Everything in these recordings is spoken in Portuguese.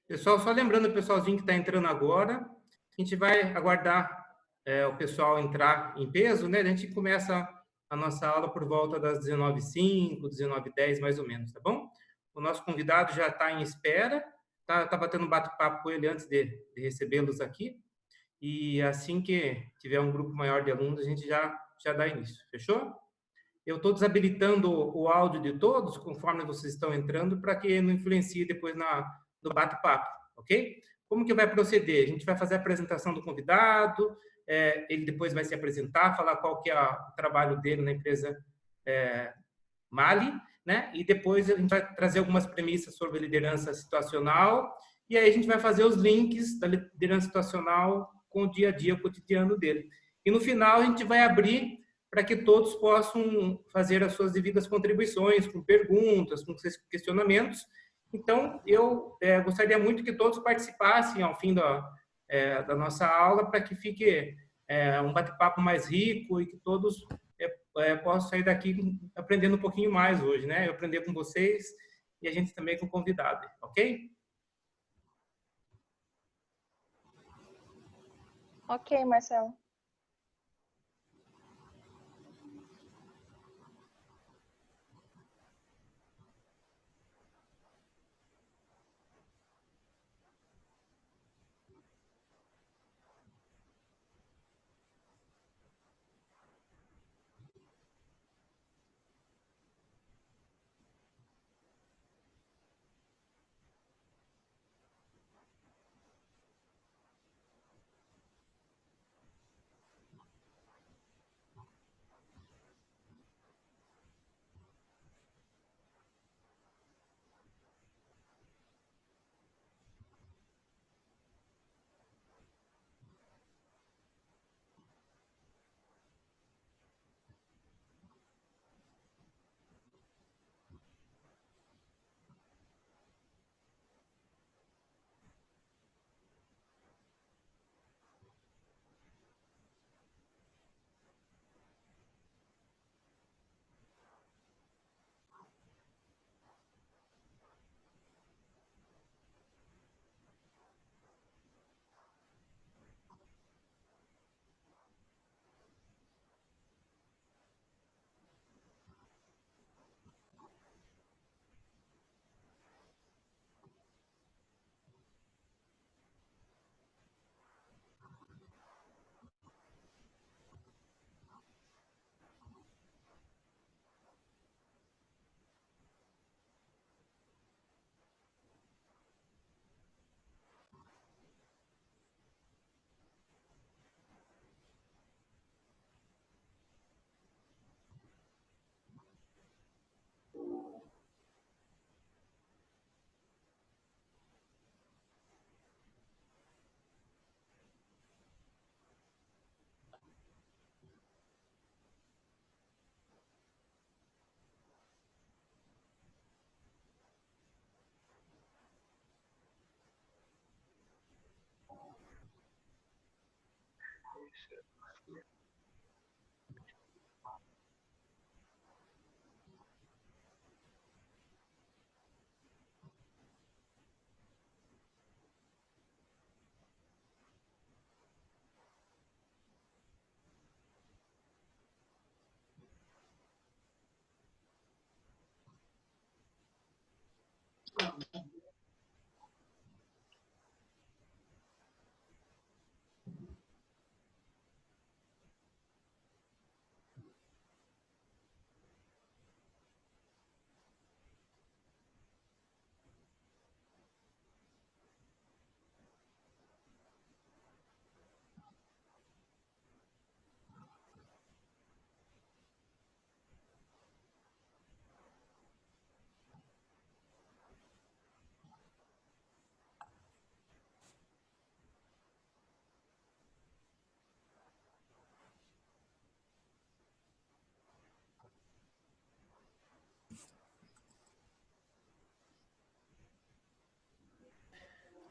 Pessoal, só lembrando o pessoalzinho que está entrando agora, a gente vai aguardar o pessoal entrar em peso, né? A gente começa a nossa aula por volta das 19h05, 19h10, mais ou menos, tá bom? O nosso convidado já está em espera, tá batendo um bate-papo com ele antes de recebê-los aqui, e assim que tiver um grupo maior de alunos, a gente já dá início, fechou? Eu estou desabilitando o áudio de todos, conforme vocês estão entrando, para que não influencie depois no bate-papo, ok? Como que vai proceder? A gente vai fazer a apresentação do convidado, ele depois vai se apresentar, falar qual que é o trabalho dele na empresa Mali, né? E depois a gente vai trazer algumas premissas sobre liderança situacional, e aí a gente vai fazer os links da liderança situacional com o dia a dia, o cotidiano dele. E no final a gente vai abrir para que todos possam fazer as suas devidas contribuições, com perguntas, com questionamentos. Então, eu gostaria muito que todos participassem ao fim da nossa aula, para que fique um bate-papo mais rico e que todos possam sair daqui aprendendo um pouquinho mais hoje, né? Eu aprender com vocês e a gente também com o convidado, ok? Ok, Marcelo.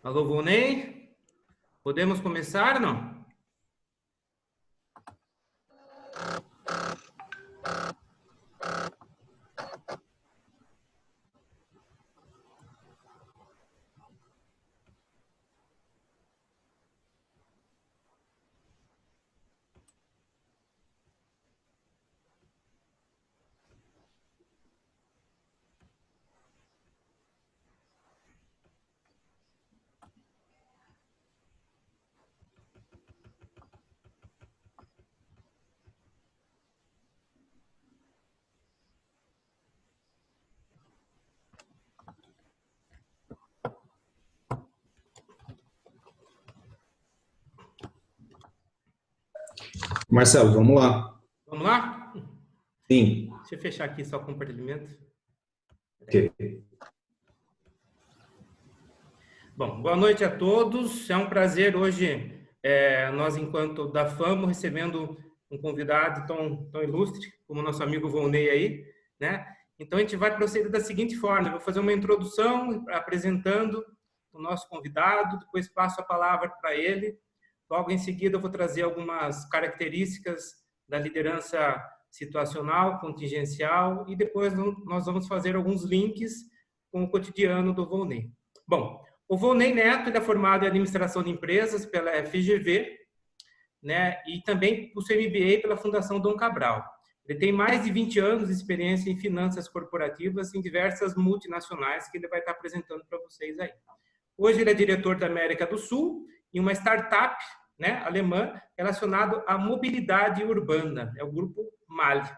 Alô, Volney? Podemos começar, não? Marcelo, vamos lá. Vamos lá? Sim. Deixa eu fechar aqui só o compartilhamento. Ok. Bom, boa noite a todos. É um prazer hoje, nós, enquanto da FAMO, recebendo um convidado tão ilustre como o nosso amigo Volney aí, né? Então, a gente vai proceder da seguinte forma: eu vou fazer uma introdução apresentando o nosso convidado, depois passo a palavra para ele. Logo em seguida, eu vou trazer algumas características da liderança situacional, contingencial, e depois nós vamos fazer alguns links com o cotidiano do Volney. Bom, o Volney Neto, ele é formado em Administração de Empresas pela FGV, né, e também o seu MBA pela Fundação Dom Cabral. Ele tem mais de 20 anos de experiência em finanças corporativas em diversas multinacionais que ele vai estar apresentando para vocês aí. Hoje ele é diretor da América do Sul em uma startup, né, alemã relacionado à mobilidade urbana, é o grupo MALI.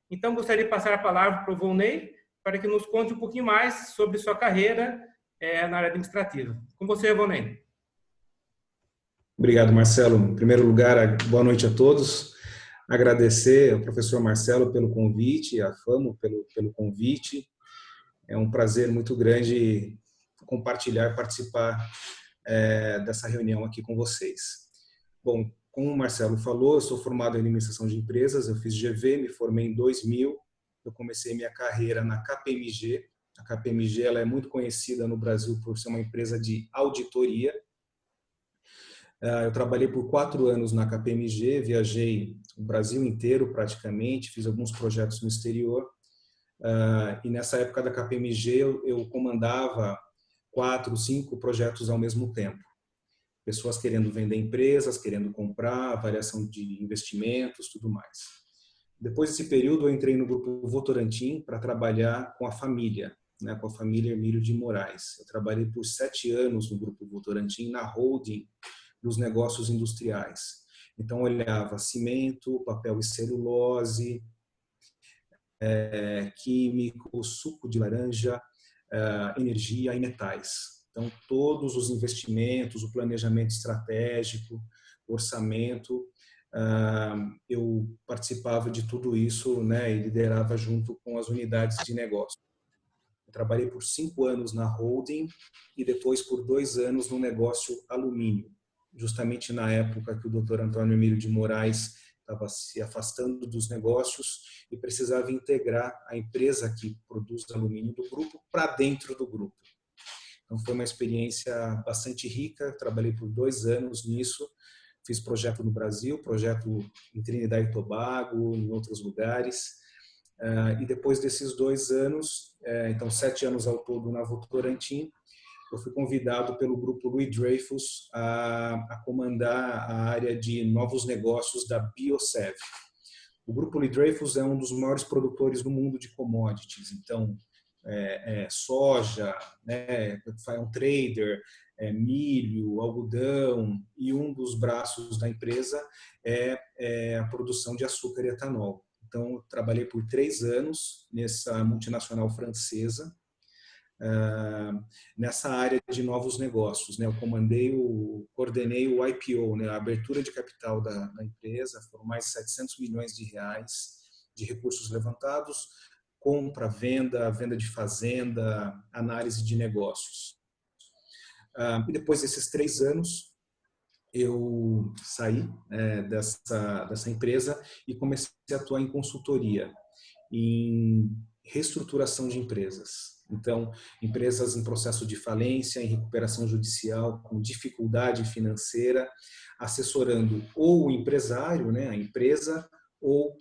Então, gostaria de passar a palavra para o Volney para que nos conte um pouquinho mais sobre sua carreira na área administrativa. Com você, Volney. Obrigado, Marcelo. Em primeiro lugar, boa noite a todos. Agradecer ao professor Marcelo pelo convite, à FAMO pelo convite. É um prazer muito grande compartilhar, participar dessa reunião aqui com vocês. Bom, como o Marcelo falou, eu sou formado em administração de empresas, eu fiz GV, me formei em 2000, eu comecei minha carreira na KPMG. A KPMG ela é muito conhecida no Brasil por ser uma empresa de auditoria. Eu trabalhei por 4 anos na KPMG, viajei o Brasil inteiro praticamente, fiz alguns projetos no exterior. E nessa época da KPMG eu comandava 4, 5 projetos ao mesmo tempo. Pessoas querendo vender empresas, querendo comprar, avaliação de investimentos, tudo mais. Depois desse período eu entrei no Grupo Votorantim para trabalhar com a família, né, com a família Hermílio de Moraes. Eu trabalhei por 7 anos no Grupo Votorantim, na holding dos negócios industriais. Então, olhava cimento, papel e celulose, químico, suco de laranja, energia e metais. Então, todos os investimentos, o planejamento estratégico, orçamento, eu participava de tudo isso, né, e liderava junto com as unidades de negócio. Eu trabalhei por 5 anos na holding e depois por 2 anos no negócio alumínio, justamente na época que o Dr. Antônio Hermílio de Moraes estava se afastando dos negócios e precisava integrar a empresa que produz alumínio do grupo para dentro do grupo. Então foi uma experiência bastante rica, trabalhei por 2 anos nisso, fiz projeto no Brasil, projeto em Trinidad e Tobago, em outros lugares. E depois desses 2 anos, então 7 anos ao todo na Votorantim, eu fui convidado pelo grupo Louis Dreyfus a comandar a área de novos negócios da Biosev. O grupo Louis Dreyfus é um dos maiores produtores do mundo de commodities, então soja, né, é um trader, milho, algodão, e um dos braços da empresa é a produção de açúcar e etanol. Então, eu trabalhei por 3 anos nessa multinacional francesa, nessa área de novos negócios, né? Eu coordenei o IPO, né? A abertura de capital da empresa, foram mais de 700 milhões de reais de recursos levantados, compra, venda de fazenda, análise de negócios. E depois desses 3 anos, eu saí dessa empresa e comecei a atuar em consultoria, em reestruturação de empresas. Então, empresas em processo de falência, em recuperação judicial, com dificuldade financeira, assessorando ou o empresário, né, a empresa, ou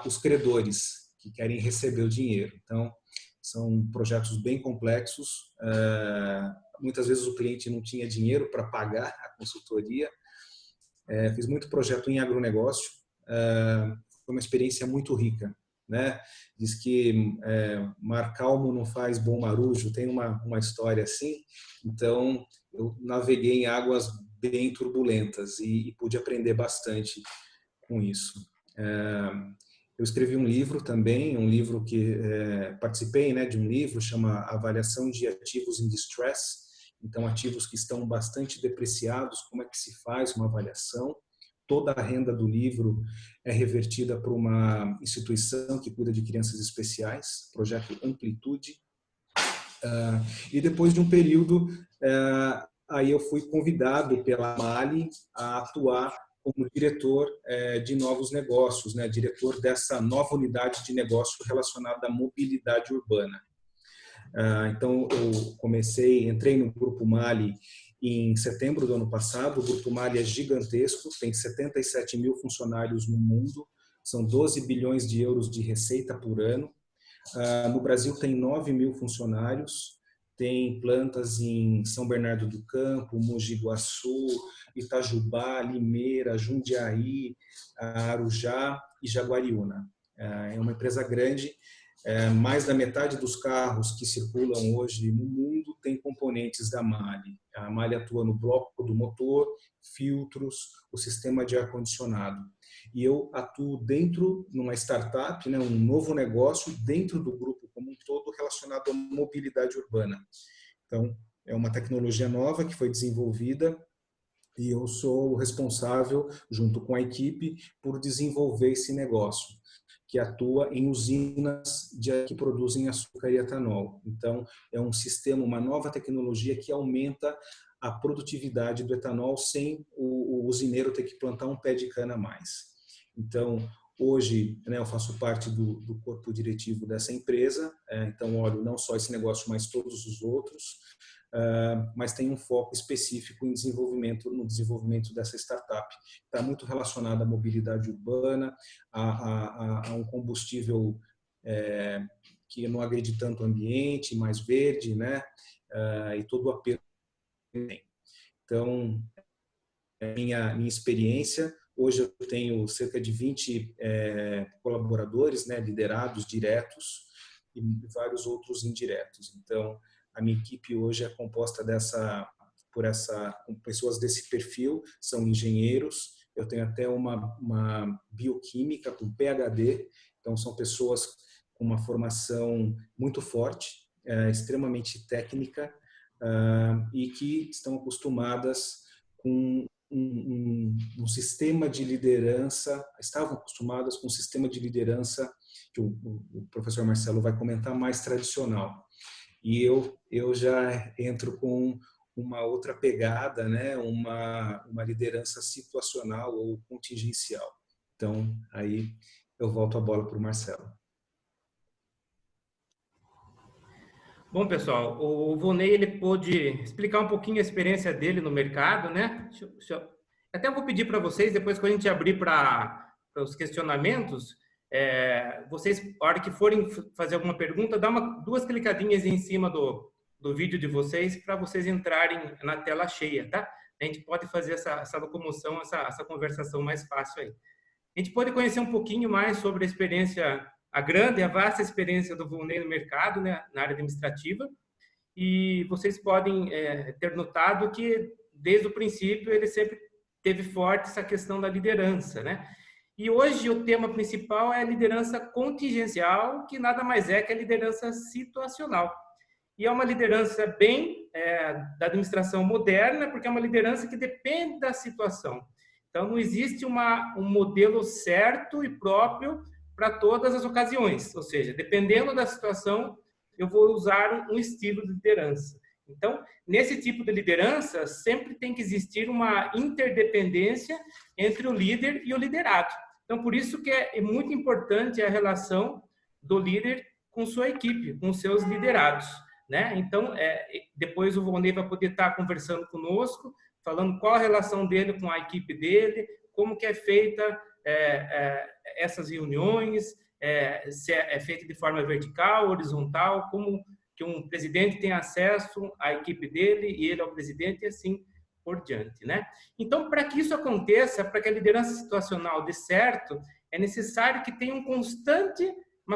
os credores que querem receber o dinheiro. Então, são projetos bem complexos. Muitas vezes o cliente não tinha dinheiro para pagar a consultoria. Fiz muito projeto em agronegócio. Foi uma experiência muito rica, né? Diz que mar calmo não faz bom marujo, tem uma história assim. Então, eu naveguei em águas bem turbulentas e pude aprender bastante com isso. Eu escrevi um livro também, um livro que participei, né, de um livro, chama Avaliação de Ativos in Distress. Então, ativos que estão bastante depreciados, como é que se faz uma avaliação? toda a renda do livro é revertida para uma instituição que cuida de crianças especiais, Projeto Amplitude. E depois de um período, aí eu fui convidado pela Mali a atuar como diretor de novos negócios, né? Diretor dessa nova unidade de negócio relacionada à mobilidade urbana. Então, eu entrei no Grupo Mali em setembro do ano passado. O Grupo Mali é gigantesco, tem 77 mil funcionários no mundo, são 12 bilhões de euros de receita por ano. No Brasil tem 9 mil funcionários, tem plantas em São Bernardo do Campo, Mogi Guaçu, Itajubá, Limeira, Jundiaí, Arujá e Jaguariúna. É uma empresa grande. Mais da metade dos carros que circulam hoje no mundo tem componentes da Mali. A Mali atua no bloco do motor, filtros, o sistema de ar-condicionado. E eu atuo dentro, numa startup, né, um novo negócio dentro do grupo como um todo relacionado à mobilidade urbana. Então, é uma tecnologia nova que foi desenvolvida e eu sou o responsável, junto com a equipe, por desenvolver esse negócio, que atua em usinas que produzem açúcar e etanol. Então, é um sistema, uma nova tecnologia que aumenta a produtividade do etanol sem o usineiro ter que plantar um pé de cana a mais. Então, hoje, né, eu faço parte do corpo diretivo dessa empresa, então olho não só esse negócio, mas todos os outros, mas tem um foco específico no desenvolvimento dessa startup. Está muito relacionado à mobilidade urbana, a um combustível que não agride tanto o ambiente, mais verde, né, e todo o apelo que tem. Então, minha experiência, hoje eu tenho cerca de 20 colaboradores, né, liderados diretos e vários outros indiretos. Então, a minha equipe hoje é composta com pessoas desse perfil, são engenheiros, eu tenho até uma bioquímica com PhD, então são pessoas com uma formação muito forte, extremamente técnica, e que estão acostumadas com um sistema de liderança, estavam acostumadas com um sistema de liderança que o professor Marcelo vai comentar, mais tradicional. E eu já entro com uma outra pegada, né? uma liderança situacional ou contingencial. Então, aí eu volto a bola para o Marcelo. Bom, pessoal, o Volney, ele pôde explicar um pouquinho a experiência dele no mercado, né? Até vou pedir para vocês, depois que a gente abrir para os questionamentos, vocês, na hora que forem fazer alguma pergunta, dá duas clicadinhas em cima do vídeo de vocês para vocês entrarem na tela cheia, tá? A gente pode fazer essa locomoção, essa conversação mais fácil aí. A gente pode conhecer um pouquinho mais sobre a experiência, a grande, a vasta experiência do Volney no mercado, né, na área administrativa, e vocês podem ter notado que, desde o princípio, ele sempre teve forte essa questão da liderança, né? E hoje o tema principal é a liderança contingencial, que nada mais é que a liderança situacional. E é uma liderança bem da administração moderna, porque é uma liderança que depende da situação. Então, não existe um modelo certo e próprio para todas as ocasiões. Ou seja, dependendo da situação, eu vou usar um estilo de liderança. Então, nesse tipo de liderança, sempre tem que existir uma interdependência entre o líder e o liderado. Então, por isso que é muito importante a relação do líder com sua equipe, com seus liderados, né? Então, depois o Volney vai poder estar conversando conosco, falando qual a relação dele com a equipe dele, como que é feita essas reuniões, se é feita de forma vertical, horizontal, como que um presidente tem acesso à equipe dele e ele ao presidente e assim por diante, né? Então, para que isso aconteça, para que a liderança situacional dê certo, é necessário que tenha uma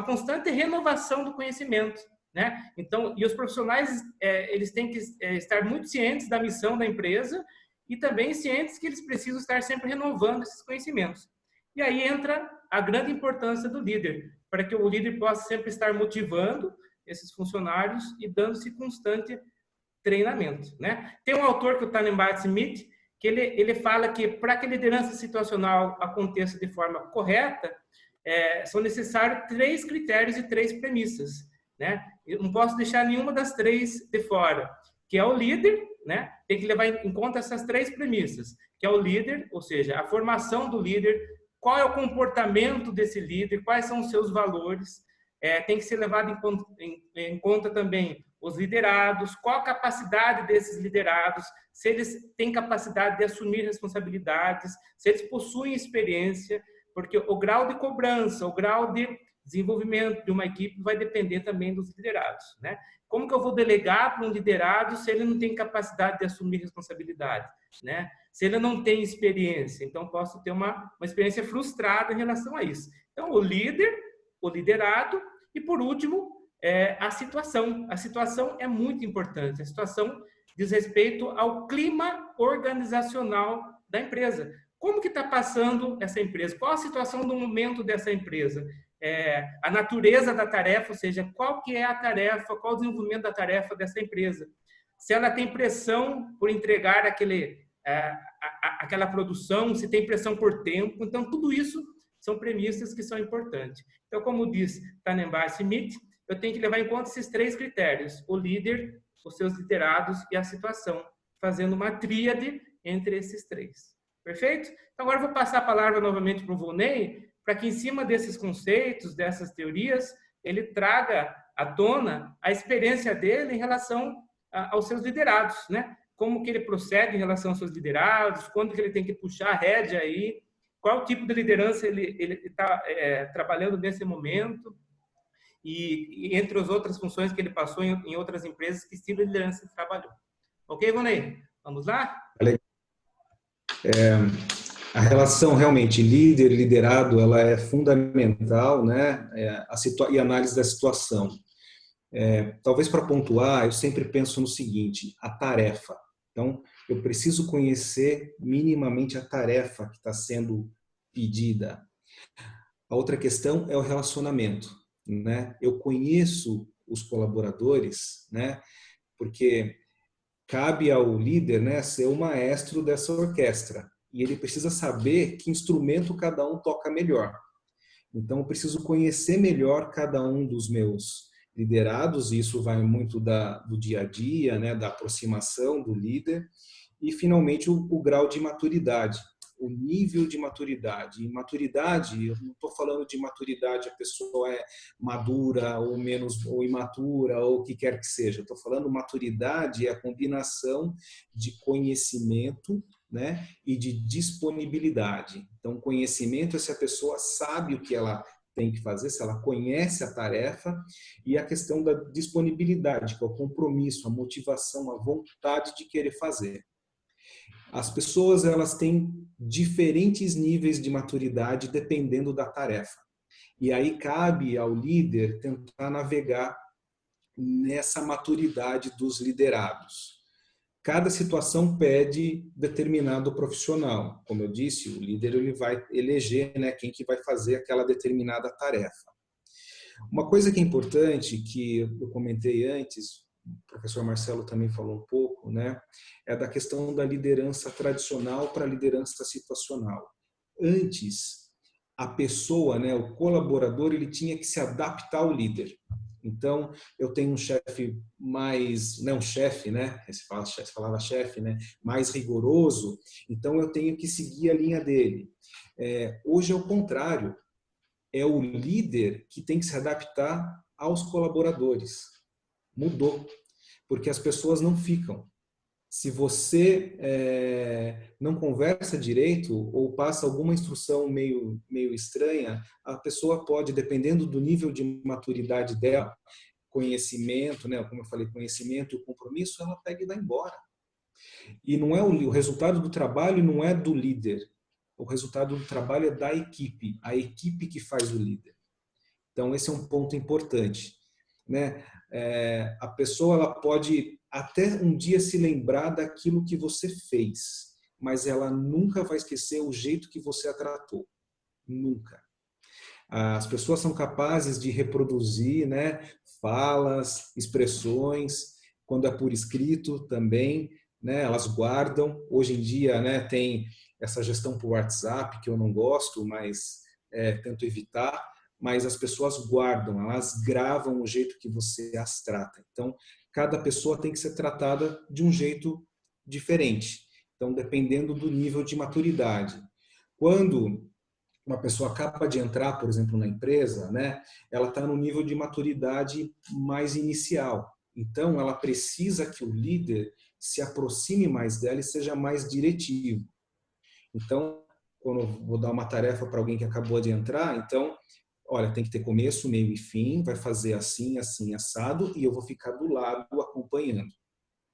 constante renovação do conhecimento, né? Então, e os profissionais, eles têm que estar muito cientes da missão da empresa e também cientes que eles precisam estar sempre renovando esses conhecimentos. E aí entra a grande importância do líder, para que o líder possa sempre estar motivando esses funcionários e dando-se constante treinamento, né? Tem um autor que é o Tannenbaum Smith, que ele fala que para que a liderança situacional aconteça de forma correta, são necessários 3 critérios e 3 premissas, né? Eu não posso deixar nenhuma das 3 de fora, que é o líder, né? Tem que levar em conta essas 3 premissas, que é o líder, ou seja, a formação do líder, qual é o comportamento desse líder, quais são os seus valores, tem que ser levado em conta também os liderados, qual a capacidade desses liderados, se eles têm capacidade de assumir responsabilidades, se eles possuem experiência, porque o grau de cobrança, o grau de desenvolvimento de uma equipe vai depender também dos liderados, né? Como que eu vou delegar para um liderado se ele não tem capacidade de assumir responsabilidade, né? Se ele não tem experiência, então posso ter uma experiência frustrada em relação a isso. Então, o líder, o liderado e, por último, a situação. A situação é muito importante. A situação diz respeito ao clima organizacional da empresa. Como que está passando essa empresa? Qual a situação do momento dessa empresa? A natureza da tarefa, ou seja, qual que é a tarefa, qual o desenvolvimento da tarefa dessa empresa. Se ela tem pressão por entregar aquela produção, se tem pressão por tempo. Então, tudo isso são premissas que são importantes. Então, como diz Tannenbaum-Schmidt, eu tenho que levar em conta esses 3 critérios: o líder, os seus liderados e a situação, fazendo uma tríade entre esses 3. Perfeito? Então, agora eu vou passar a palavra novamente para o Volney, para que em cima desses conceitos, dessas teorias, ele traga à tona a experiência dele em relação aos seus liderados, né? Como que ele procede em relação aos seus liderados, quando que ele tem que puxar a rédea aí, qual tipo de liderança ele está trabalhando nesse momento, e entre as outras funções que ele passou em outras empresas, que estilo de liderança ele trabalhou. Ok, Vonei? Vamos lá? A relação realmente líder, liderado, ela é fundamental, né? E a análise da situação. Talvez para pontuar, eu sempre penso no seguinte: a tarefa. Então, eu preciso conhecer minimamente a tarefa que está sendo pedida. A outra questão é o relacionamento, né? Eu conheço os colaboradores, né? Porque cabe ao líder, né, ser o maestro dessa orquestra. E ele precisa saber que instrumento cada um toca melhor. Então, eu preciso conhecer melhor cada um dos meus liderados, e isso vai muito do dia a dia, né, da aproximação do líder, e, finalmente, o grau de maturidade, o nível de maturidade. E maturidade, eu não estou falando de maturidade, a pessoa é madura ou menos, ou imatura, ou o que quer que seja. Estou falando maturidade é a combinação de conhecimento, né, e de disponibilidade. Então, conhecimento é se a pessoa sabe o que ela tem que fazer, se ela conhece a tarefa, e a questão da disponibilidade, que é o compromisso, a motivação, a vontade de querer fazer. As pessoas, elas têm diferentes níveis de maturidade dependendo da tarefa. E aí cabe ao líder tentar navegar nessa maturidade dos liderados. Cada situação pede determinado profissional. Como eu disse, o líder ele vai eleger, né, quem que vai fazer aquela determinada tarefa. Uma coisa que é importante, que eu comentei antes, o professor Marcelo também falou um pouco, né, é da questão da liderança tradicional para a liderança situacional. Antes, a pessoa, né, o colaborador, ele tinha que se adaptar ao líder. Então, eu tenho um chefe mais, não um chefe, né? Se falava chefe, né? Mais rigoroso. Então, eu tenho que seguir a linha dele. Hoje é o contrário. É o líder que tem que se adaptar aos colaboradores. Mudou, porque as pessoas não ficam. Se você não conversa direito ou passa alguma instrução meio estranha, a pessoa pode, dependendo do nível de maturidade dela, conhecimento, né, como eu falei, conhecimento e compromisso, ela pega e vai embora. E não é o resultado do trabalho não é do líder. O resultado do trabalho é da equipe, a equipe que faz o líder. Então, esse é um ponto importante, né? A pessoa ela pode até um dia se lembrar daquilo que você fez, mas ela nunca vai esquecer o jeito que você a tratou. Nunca. As pessoas são capazes de reproduzir, né, falas, expressões, quando é por escrito também, né? Elas guardam. Hoje em dia, né, tem essa gestão por WhatsApp, que eu não gosto, mas tento evitar. Mas as pessoas guardam, elas gravam o jeito que você as trata. Então, cada pessoa tem que ser tratada de um jeito diferente. Então, dependendo do nível de maturidade. Quando uma pessoa acaba de entrar, por exemplo, na empresa, né, ela está no nível de maturidade mais inicial. Então, ela precisa que o líder se aproxime mais dela e seja mais diretivo. Então, quando eu vou dar uma tarefa para alguém que acabou de entrar, então, olha, tem que ter começo, meio e fim, vai fazer assim, assim, assado, e eu vou ficar do lado acompanhando.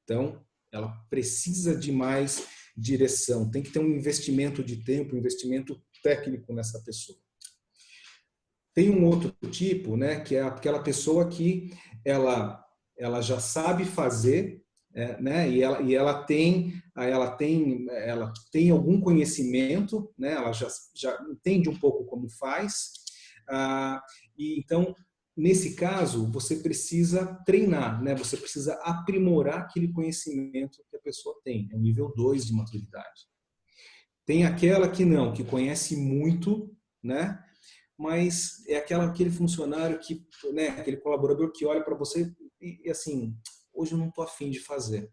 Então, ela precisa de mais direção, tem que ter um investimento de tempo, um investimento técnico nessa pessoa. Tem um outro tipo, né, que é aquela pessoa que ela já sabe fazer, né, e ela tem algum conhecimento, né, ela já entende um pouco como faz, e então nesse caso você precisa treinar, né, você precisa aprimorar aquele conhecimento que a pessoa tem, é o nível 2 de maturidade. Tem aquela que não, que conhece muito, né? Mas é aquele funcionário que, né, aquele colaborador que olha para você e assim, hoje eu não estou afim de fazer.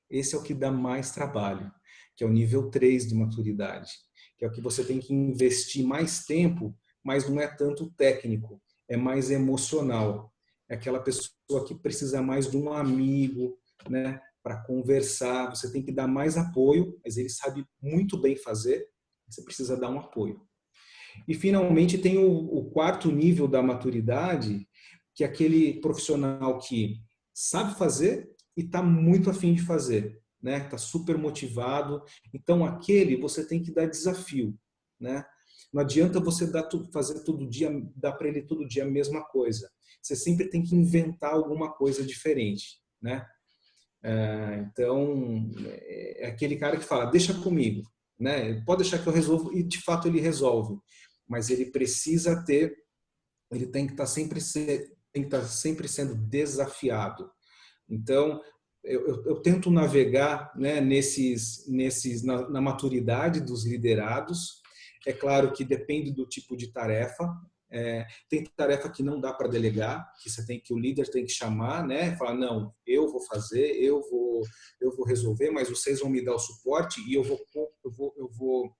Esse é o que dá mais trabalho, que é o nível 3 de maturidade, que é o que você tem que investir mais tempo, mas não é tanto técnico, é mais emocional. É aquela pessoa que precisa mais de um amigo, né, para conversar, você tem que dar mais apoio, mas ele sabe muito bem fazer, você precisa dar um apoio. E, finalmente, tem o quarto nível da maturidade, que é aquele profissional que sabe fazer e está muito afim de fazer, né? Está super motivado. Então, aquele você tem que dar desafio, né? Não adianta você fazer todo dia, dar para ele todo dia a mesma coisa. Você sempre tem que inventar alguma coisa diferente, né? Então, é aquele cara que fala, deixa comigo, né? Pode deixar que eu resolvo, e de fato ele resolve. Mas ele precisa ele tem que estar sempre sendo desafiado. Então, eu tento navegar, né, na maturidade dos liderados. É claro que depende do tipo de tarefa. Tem tarefa que não dá para delegar, que o líder tem que chamar, né? Falar, não, eu vou fazer, eu vou resolver, mas vocês vão me dar o suporte e eu vou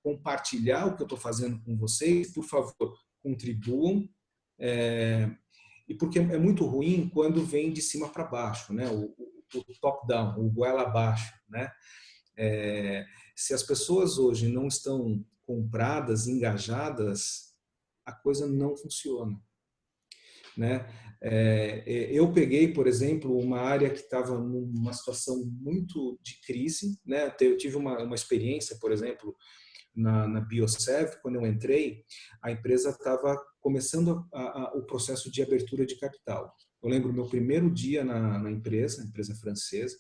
compartilhar o que eu estou fazendo com vocês. Por favor, contribuam. E porque é muito ruim quando vem de cima para baixo, né? O top-down, o goela abaixo, né? Se as pessoas hoje não estão compradas, engajadas, a coisa não funciona, né? Eu peguei, por exemplo, uma área que estava numa situação muito de crise, né? Eu tive uma experiência, por exemplo, na Biosev, quando eu entrei, a empresa estava começando o processo de abertura de capital. Eu lembro meu primeiro dia na empresa francesa,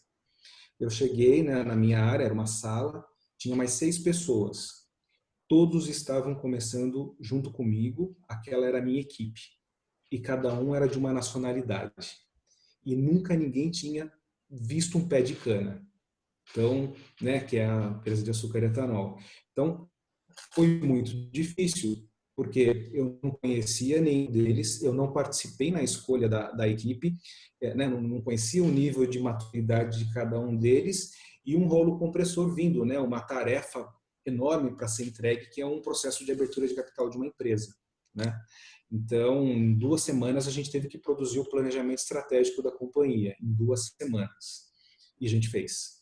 eu cheguei, né, na minha área, era uma sala, tinha mais 6 pessoas. Todos estavam começando junto comigo, aquela era a minha equipe. E cada um era de uma nacionalidade. E nunca ninguém tinha visto um pé de cana. Então, né, que é a empresa de açúcar e etanol. Então, foi muito difícil, porque eu não conhecia nenhum deles, eu não participei na escolha da equipe, né, não conhecia o nível de maturidade de cada um deles, e um rolo compressor vindo, né, uma tarefa enorme para ser entregue, que é um processo de abertura de capital de uma empresa, né? Então, em 2 semanas, a gente teve que produzir o planejamento estratégico da companhia, em 2 semanas. E a gente fez,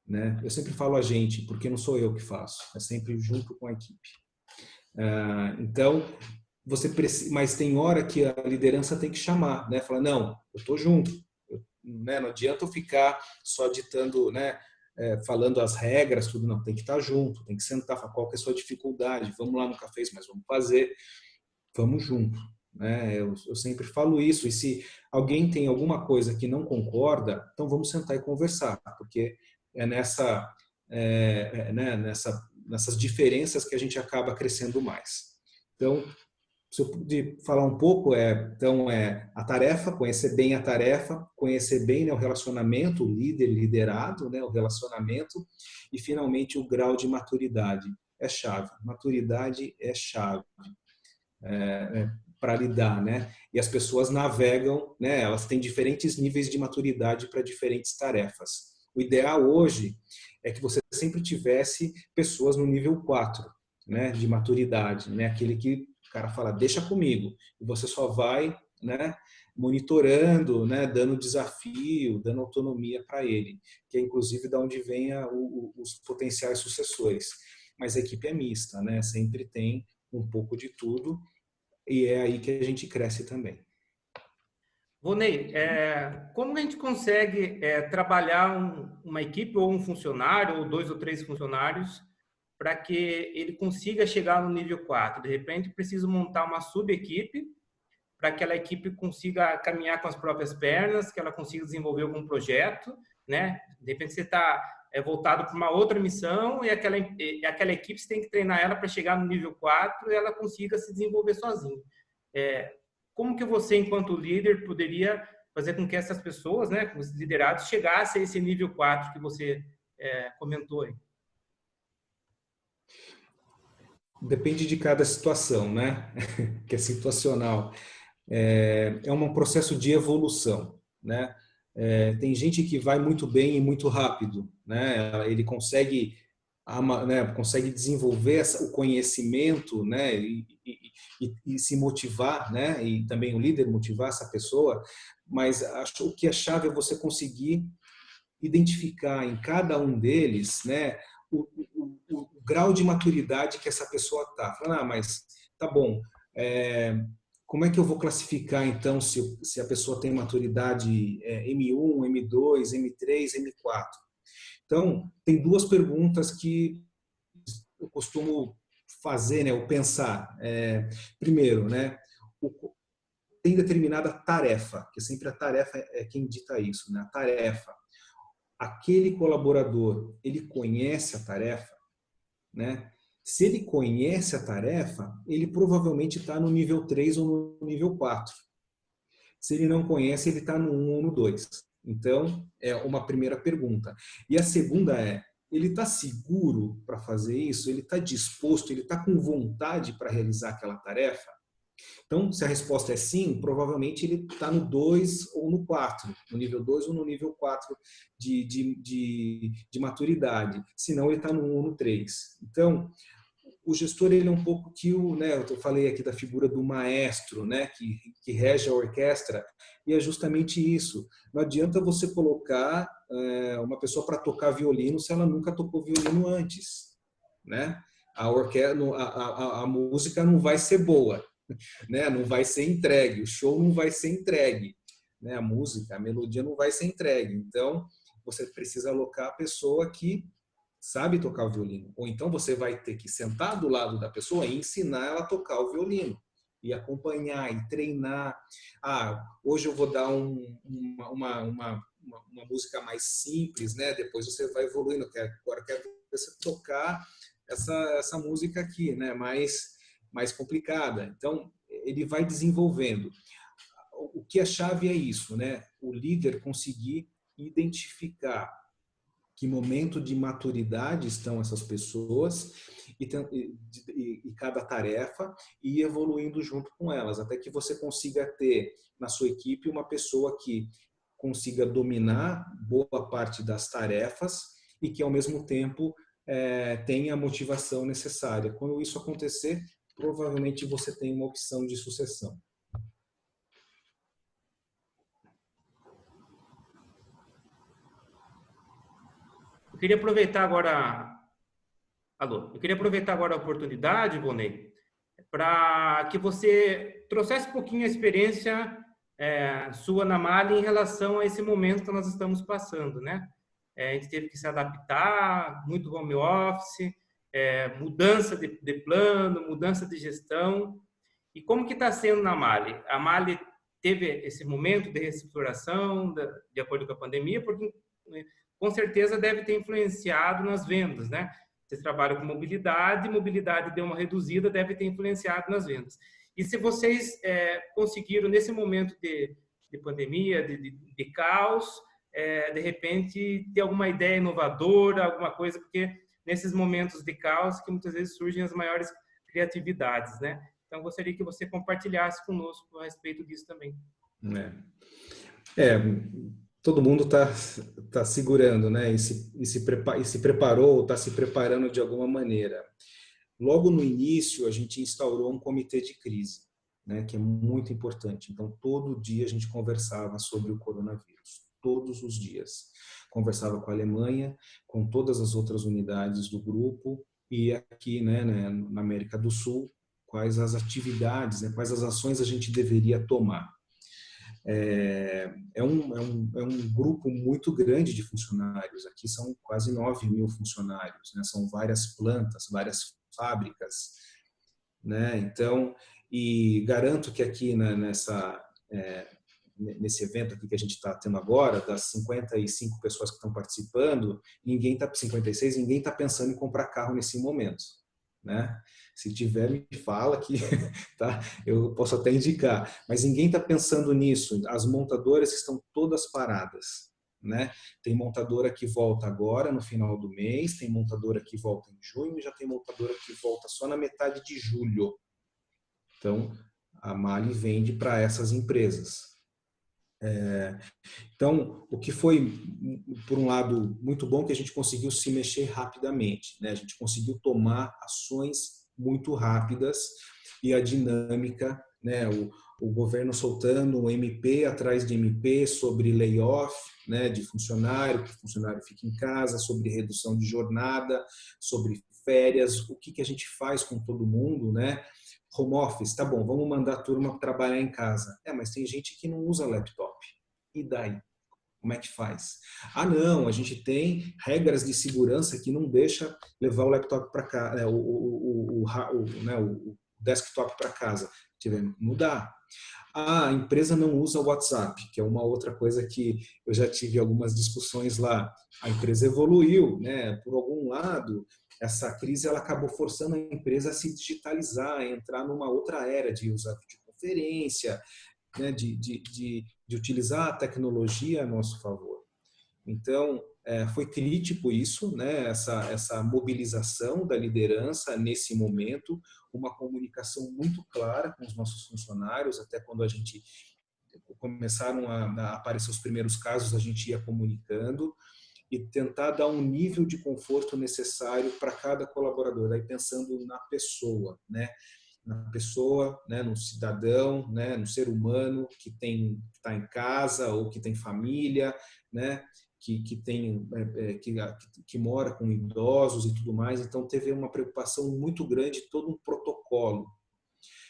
né? Eu sempre falo a gente, porque não sou eu que faço, é sempre junto com a equipe. Então, mas tem hora que a liderança tem que chamar, né? Falar, não, eu estou junto, né? Não adianta eu ficar só ditando, né? Falando as regras, tudo, não, tem que estar junto, tem que sentar, falar qual que é a sua dificuldade, vamos lá, nunca fez, mas vamos fazer, vamos junto, né? Eu sempre falo isso, e se alguém tem alguma coisa que não concorda, então vamos sentar e conversar, porque é nessas diferenças que a gente acaba crescendo mais. Então, Se eu puder falar um pouco, então, a tarefa, conhecer bem a tarefa, conhecer bem, né, o relacionamento, o líder, liderado, né, o relacionamento, e, finalmente, o grau de maturidade. É chave. Maturidade é chave para lidar, né? E as pessoas navegam, né? Elas têm diferentes níveis de maturidade para diferentes tarefas. O ideal hoje é que você sempre tivesse pessoas no nível 4, né, de maturidade, né? Aquele que o cara fala, deixa comigo, e você só vai, né, monitorando, né, dando desafio, dando autonomia para ele, que é inclusive da onde vem os potenciais sucessores. Mas a equipe é mista, né? Sempre tem um pouco de tudo, e é aí que a gente cresce também. Vonei, como a gente consegue trabalhar uma equipe ou um funcionário, ou 2 ou 3 funcionários, para que ele consiga chegar no nível 4? De repente, preciso montar uma sub-equipe para que aquela equipe consiga caminhar com as próprias pernas, que ela consiga desenvolver algum projeto, né? De repente, você está voltado para uma outra missão e aquela equipe você tem que treinar ela para chegar no nível 4 e ela consiga se desenvolver sozinha. Como que você, enquanto líder, poderia fazer com que essas pessoas, né, os liderados, chegassem a esse nível 4 que você comentou aí? Depende de cada situação, né? Que é situacional. É um processo de evolução, né? Tem gente que vai muito bem e muito rápido, né? Ele consegue, né, consegue desenvolver o conhecimento, né? E se motivar, né? E também o líder motivar essa pessoa. Mas acho que a chave é você conseguir identificar em cada um deles, né, o grau de maturidade que essa pessoa está. Falando, mas tá bom, como é que eu vou classificar então se a pessoa tem maturidade M1, M2, M3, M4? Então, tem duas perguntas que eu costumo fazer, né, ou pensar. Primeiro, né, tem determinada tarefa, que sempre a tarefa é quem dita isso, né? A tarefa. Aquele colaborador, ele conhece a tarefa, né? Se ele conhece a tarefa, ele provavelmente está no nível 3 ou no nível 4. Se ele não conhece, ele está no 1 ou no 2. Então, é uma primeira pergunta. E a segunda ele está seguro para fazer isso? Ele está disposto? Ele está com vontade para realizar aquela tarefa? Então, se a resposta é sim, provavelmente ele está no 2 ou no 4, no nível 2 ou no nível 4 de maturidade. Se não, ele está no 1 ou no 3. Então, o gestor ele é um pouco que né, eu falei aqui da figura do maestro, né, que rege a orquestra, e é justamente isso. Não adianta você colocar uma pessoa para tocar violino se ela nunca tocou violino antes, né? A música não vai ser boa, né? Não vai ser entregue, o show não vai ser entregue, né? A música, a melodia não vai ser entregue. Então, você precisa alocar a pessoa que sabe tocar o violino. Ou então você vai ter que sentar do lado da pessoa e ensinar ela a tocar o violino. E acompanhar, e treinar. Hoje eu vou dar uma música mais simples, né? Depois você vai evoluindo. Agora eu quero você tocar essa música aqui, né? Mais complicada. Então, ele vai desenvolvendo. O que é chave é isso, né? O líder conseguir identificar que momento de maturidade estão essas pessoas e cada tarefa e ir evoluindo junto com elas, até que você consiga ter na sua equipe uma pessoa que consiga dominar boa parte das tarefas e que, ao mesmo tempo, tenha a motivação necessária. Quando isso acontecer, provavelmente você tem uma opção de sucessão. Eu queria aproveitar agora... Alô, eu queria aproveitar agora a oportunidade, Vonei, para que você trouxesse um pouquinho a experiência sua na Mali em relação a esse momento que nós estamos passando, né? A gente teve que se adaptar, muito home office, mudança de plano, mudança de gestão. E como que está sendo na Mali? A Mali teve esse momento de reestruturação de acordo com a pandemia, porque com certeza deve ter influenciado nas vendas, né? Vocês trabalham com mobilidade deu uma reduzida, deve ter influenciado nas vendas. E se vocês conseguiram, nesse momento de pandemia, de caos, de repente, ter alguma ideia inovadora, alguma coisa, porque nesses momentos de caos que muitas vezes surgem as maiores criatividades, né? Então, gostaria que você compartilhasse conosco a respeito disso também. É, todo mundo tá segurando, né? E se preparou, está se preparando de alguma maneira. Logo no início, a gente instaurou um comitê de crise, né? Que é muito importante. Então, todo dia a gente conversava sobre o coronavírus, todos os dias. Conversava com a Alemanha, com todas as outras unidades do grupo e aqui, né, na América do Sul, quais as atividades, né, quais as ações a gente deveria tomar. É um grupo muito grande de funcionários. Aqui são quase 9.000 funcionários, né? São várias plantas, várias fábricas, né? Então, e garanto que aqui nesse evento aqui que a gente está tendo agora, das 55 pessoas que estão participando, 56, ninguém está pensando em comprar carro nesse momento, né? Se tiver, me fala que tá? Eu posso até indicar, mas ninguém está pensando nisso. As montadoras estão todas paradas, né? Tem montadora que volta agora no final do mês, tem montadora que volta em junho, já tem montadora que volta só na metade de julho. Então, a MAHLE vende para essas empresas. Então, o que foi, por um lado, muito bom, que a gente conseguiu se mexer rapidamente, né? A gente conseguiu tomar ações muito rápidas e a dinâmica, né? O governo soltando um MP atrás de MP sobre layoff, né? De funcionário, que o funcionário fica em casa, sobre redução de jornada, sobre férias, o que a gente faz com todo mundo, né? Home office, tá bom, vamos mandar a turma trabalhar em casa. Mas tem gente que não usa laptop. E daí? Como é que faz? Ah, não, a gente tem regras de segurança que não deixa levar o laptop para casa, o desktop para casa. Tivemos que mudar. Ah, a empresa não usa o WhatsApp, que é uma outra coisa que eu já tive algumas discussões lá. A empresa evoluiu, né? Por algum lado, essa crise ela acabou forçando a empresa a se digitalizar, a entrar numa outra era de usar videoconferência, né, de utilizar a tecnologia a nosso favor. Então, foi crítico isso, né, essa mobilização da liderança nesse momento, uma comunicação muito clara com os nossos funcionários, até quando a gente começaram a aparecer os primeiros casos, a gente ia comunicando e tentar dar um nível de conforto necessário para cada colaborador, aí pensando na pessoa, né? Na pessoa, né, no cidadão, né, no ser humano que está em casa ou que tem família, né, que mora com idosos e tudo mais. Então teve uma preocupação muito grande, todo um protocolo.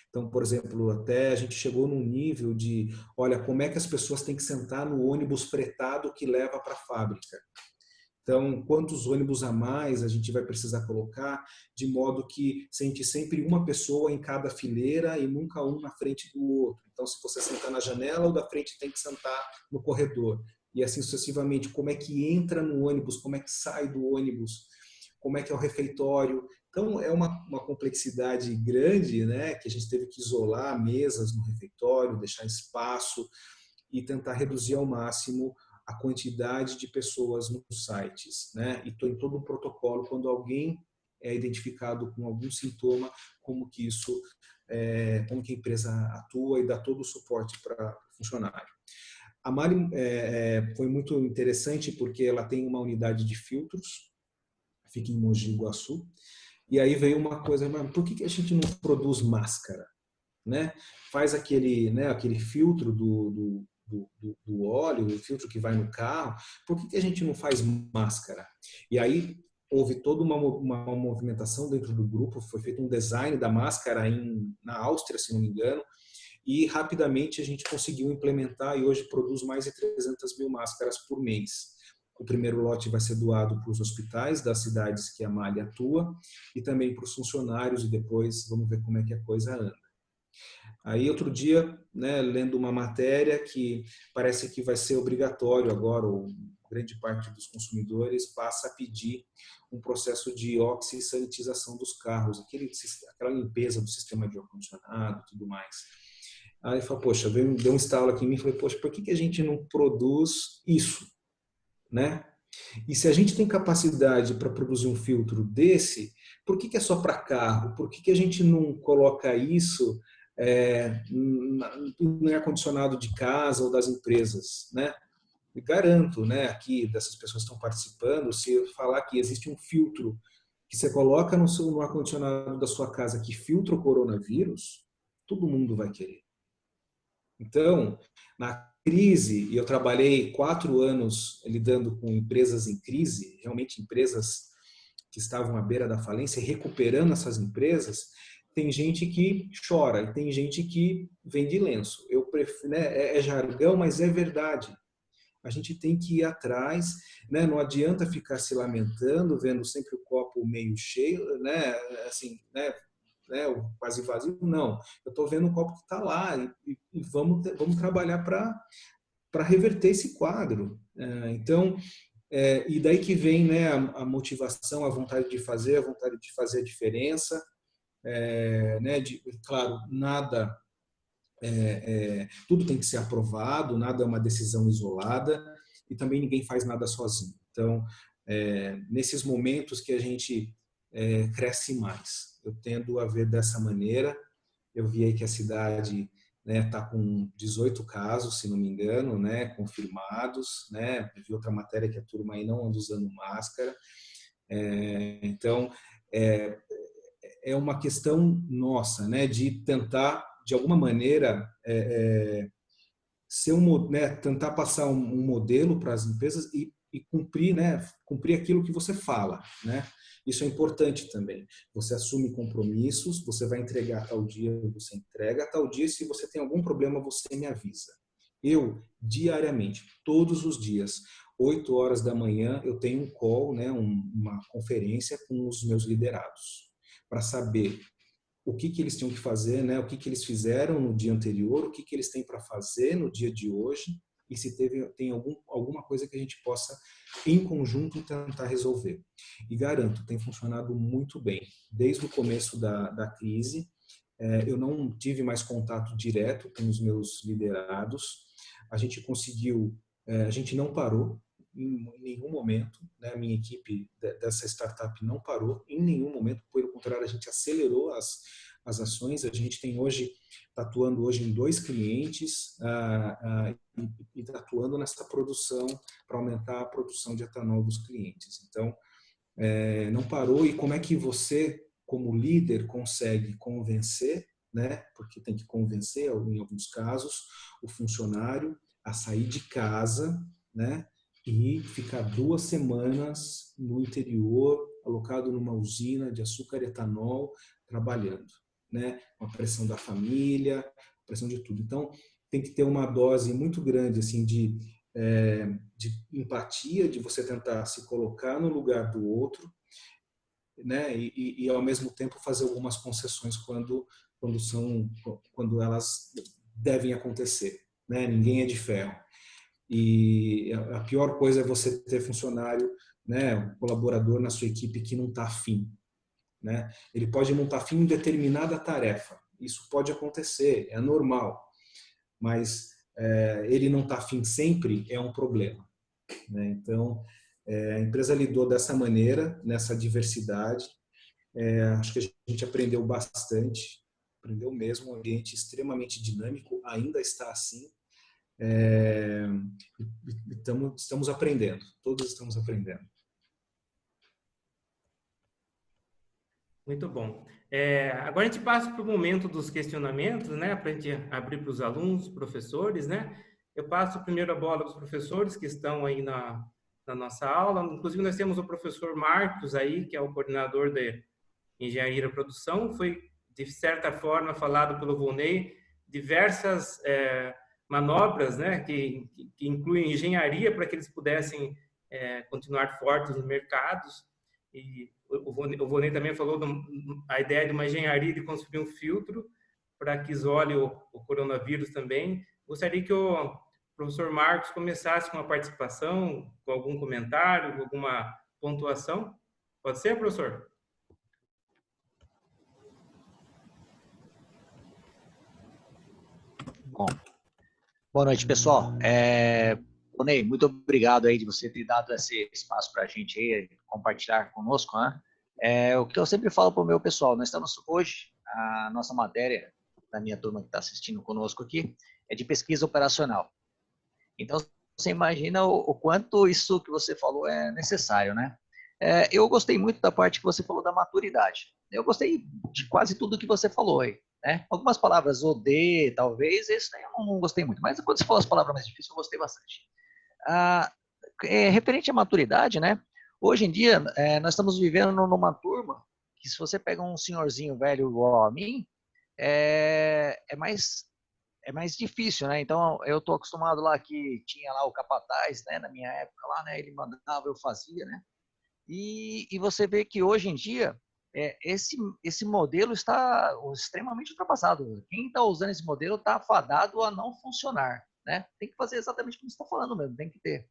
Então, por exemplo, até a gente chegou num nível de, olha, como é que as pessoas têm que sentar no ônibus fretado que leva para a fábrica. Então, quantos ônibus a mais a gente vai precisar colocar, de modo que sente sempre uma pessoa em cada fileira e nunca um na frente do outro. Então, se você sentar na janela, o da frente tem que sentar no corredor. E assim sucessivamente, como é que entra no ônibus, como é que sai do ônibus, como é que é o refeitório. Então, é uma complexidade grande, né, que a gente teve que isolar mesas no refeitório, deixar espaço e tentar reduzir ao máximo a quantidade de pessoas nos sites, né? E tem todo um protocolo quando alguém é identificado com algum sintoma, como que a empresa atua e dá todo o suporte para o funcionário. A MAHLE foi muito interessante porque ela tem uma unidade de filtros, fica em Mogi Guaçu, e aí veio uma coisa, mas por que a gente não produz máscara, né? Faz aquele filtro do óleo, o filtro que vai no carro, por que a gente não faz máscara? E aí houve toda uma movimentação dentro do grupo, foi feito um design da máscara na Áustria, se não me engano, e rapidamente a gente conseguiu implementar e hoje produz mais de 300 mil máscaras por mês. O primeiro lote vai ser doado para os hospitais das cidades que a MAHLE atua e também para os funcionários e depois vamos ver como é que a coisa anda. Aí, outro dia, né, lendo uma matéria que parece que vai ser obrigatório agora, ou grande parte dos consumidores passa a pedir um processo de oxissanitização dos carros, aquela limpeza do sistema de ar-condicionado e tudo mais. Aí eu falo, poxa, deu um estalo aqui em mim, falei, poxa, por que a gente não produz isso, né? E se a gente tem capacidade para produzir um filtro desse, por que é só para carro? Por que a gente não coloca isso no ar-condicionado de casa ou das empresas, né? E garanto, né, aqui dessas pessoas que estão participando, se eu falar que existe um filtro que você coloca no ar-condicionado da sua casa que filtra o coronavírus, todo mundo vai querer. Então, na crise, e eu trabalhei 4 anos lidando com empresas em crise, realmente empresas que estavam à beira da falência, recuperando essas empresas, tem gente que chora e tem gente que vende lenço. Eu prefiro, né, é jargão, mas é verdade. A gente tem que ir atrás, né? Não adianta ficar se lamentando, vendo sempre o copo meio cheio, né? Assim, né, quase vazio, não. Eu estou vendo o copo que está lá e vamos trabalhar para reverter esse quadro. Então, e daí que vem, né, a motivação, a vontade de fazer a diferença. Né, claro, nada, tudo tem que ser aprovado, nada é uma decisão isolada e também ninguém faz nada sozinho. Então, nesses momentos que a gente cresce mais, eu tendo a ver dessa maneira. Eu vi aí que a cidade está, né, com 18 casos, se não me engano, né, confirmados, né? Eu vi outra matéria que a turma aí não anda usando máscara. Então, é, é uma questão nossa, né, de tentar, de alguma maneira, ser né, tentar passar um modelo para as empresas e cumprir, né, cumprir aquilo que você fala, né? Isso é importante também. Você assume compromissos, você vai entregar a tal dia, você entrega a tal dia. Se você tem algum problema, você me avisa. Eu, diariamente, todos os dias, 8 horas da manhã, eu tenho um call, né, uma conferência com os meus liderados, para saber o que eles tinham que fazer, né, o que eles fizeram no dia anterior, o que eles têm para fazer no dia de hoje, e se tem alguma coisa que a gente possa, em conjunto, tentar resolver. E garanto, tem funcionado muito bem. Desde o começo da crise, eu não tive mais contato direto com os meus liderados. A gente conseguiu, a gente não parou em nenhum momento, né? A minha equipe dessa startup não parou em nenhum momento, pelo contrário, a gente acelerou as ações. A gente tem hoje, está atuando hoje em 2 clientes e está atuando nessa produção para aumentar a produção de etanol dos clientes. Então, não parou. E como é que você, como líder, consegue convencer, né? Porque tem que convencer, em alguns casos, o funcionário a sair de casa, né? E ficar 2 semanas no interior, alocado numa usina de açúcar e etanol, trabalhando, né? Com a pressão da família, pressão de tudo. Então, tem que ter uma dose muito grande assim de empatia, de você tentar se colocar no lugar do outro, né? E ao mesmo tempo fazer algumas concessões quando elas devem acontecer, né? Ninguém é de ferro. E a pior coisa é você ter funcionário, né, um colaborador na sua equipe que não está afim, né? Ele pode não estar afim em determinada tarefa. Isso pode acontecer, é normal. Mas ele não está afim sempre é um problema, né? Então, a empresa lidou dessa maneira, nessa diversidade. Acho que a gente aprendeu bastante, aprendeu mesmo, um ambiente extremamente dinâmico, ainda está assim. Estamos aprendendo, todos estamos aprendendo. Muito bom. Agora a gente passa para o momento dos questionamentos, né? Para a gente abrir para os alunos, professores, né? Eu passo primeiro a bola para os professores que estão aí na nossa aula. Inclusive, nós temos o professor Marcos aí, que é o coordenador de Engenharia da Produção. Foi, de certa forma, falado pelo Volney, diversas manobras, né? Que incluem engenharia para que eles pudessem continuar fortes nos mercados. E o Volney também falou a ideia de uma engenharia de construir um filtro para que isole o coronavírus também. Gostaria que o professor Marcos começasse com a participação, com algum comentário, com alguma pontuação. Pode ser, professor? Bom, boa noite, pessoal. Ney, muito obrigado aí de você ter dado esse espaço para a gente aí compartilhar conosco, né? O que eu sempre falo para o meu pessoal, nós estamos hoje, a nossa matéria da minha turma que está assistindo conosco aqui é de pesquisa operacional. Então, você imagina o quanto isso que você falou é necessário, né? Eu gostei muito da parte que você falou da maturidade. Eu gostei de quase tudo que você falou aí, né? Algumas palavras, o de, talvez, isso eu não gostei muito, mas quando você falou as palavras mais difíceis, eu gostei bastante. Referente à maturidade, né? Hoje em dia, nós estamos vivendo numa turma que, se você pega um senhorzinho velho igual a mim, é mais difícil, né? Então, eu tô acostumado lá que tinha lá o capataz, né? Na minha época lá, né? Ele mandava, eu fazia, né? E você vê que hoje em dia, esse modelo está extremamente ultrapassado. Quem está usando esse modelo está afadado a não funcionar, né? Tem que fazer exatamente o que você está falando mesmo, tem que ter.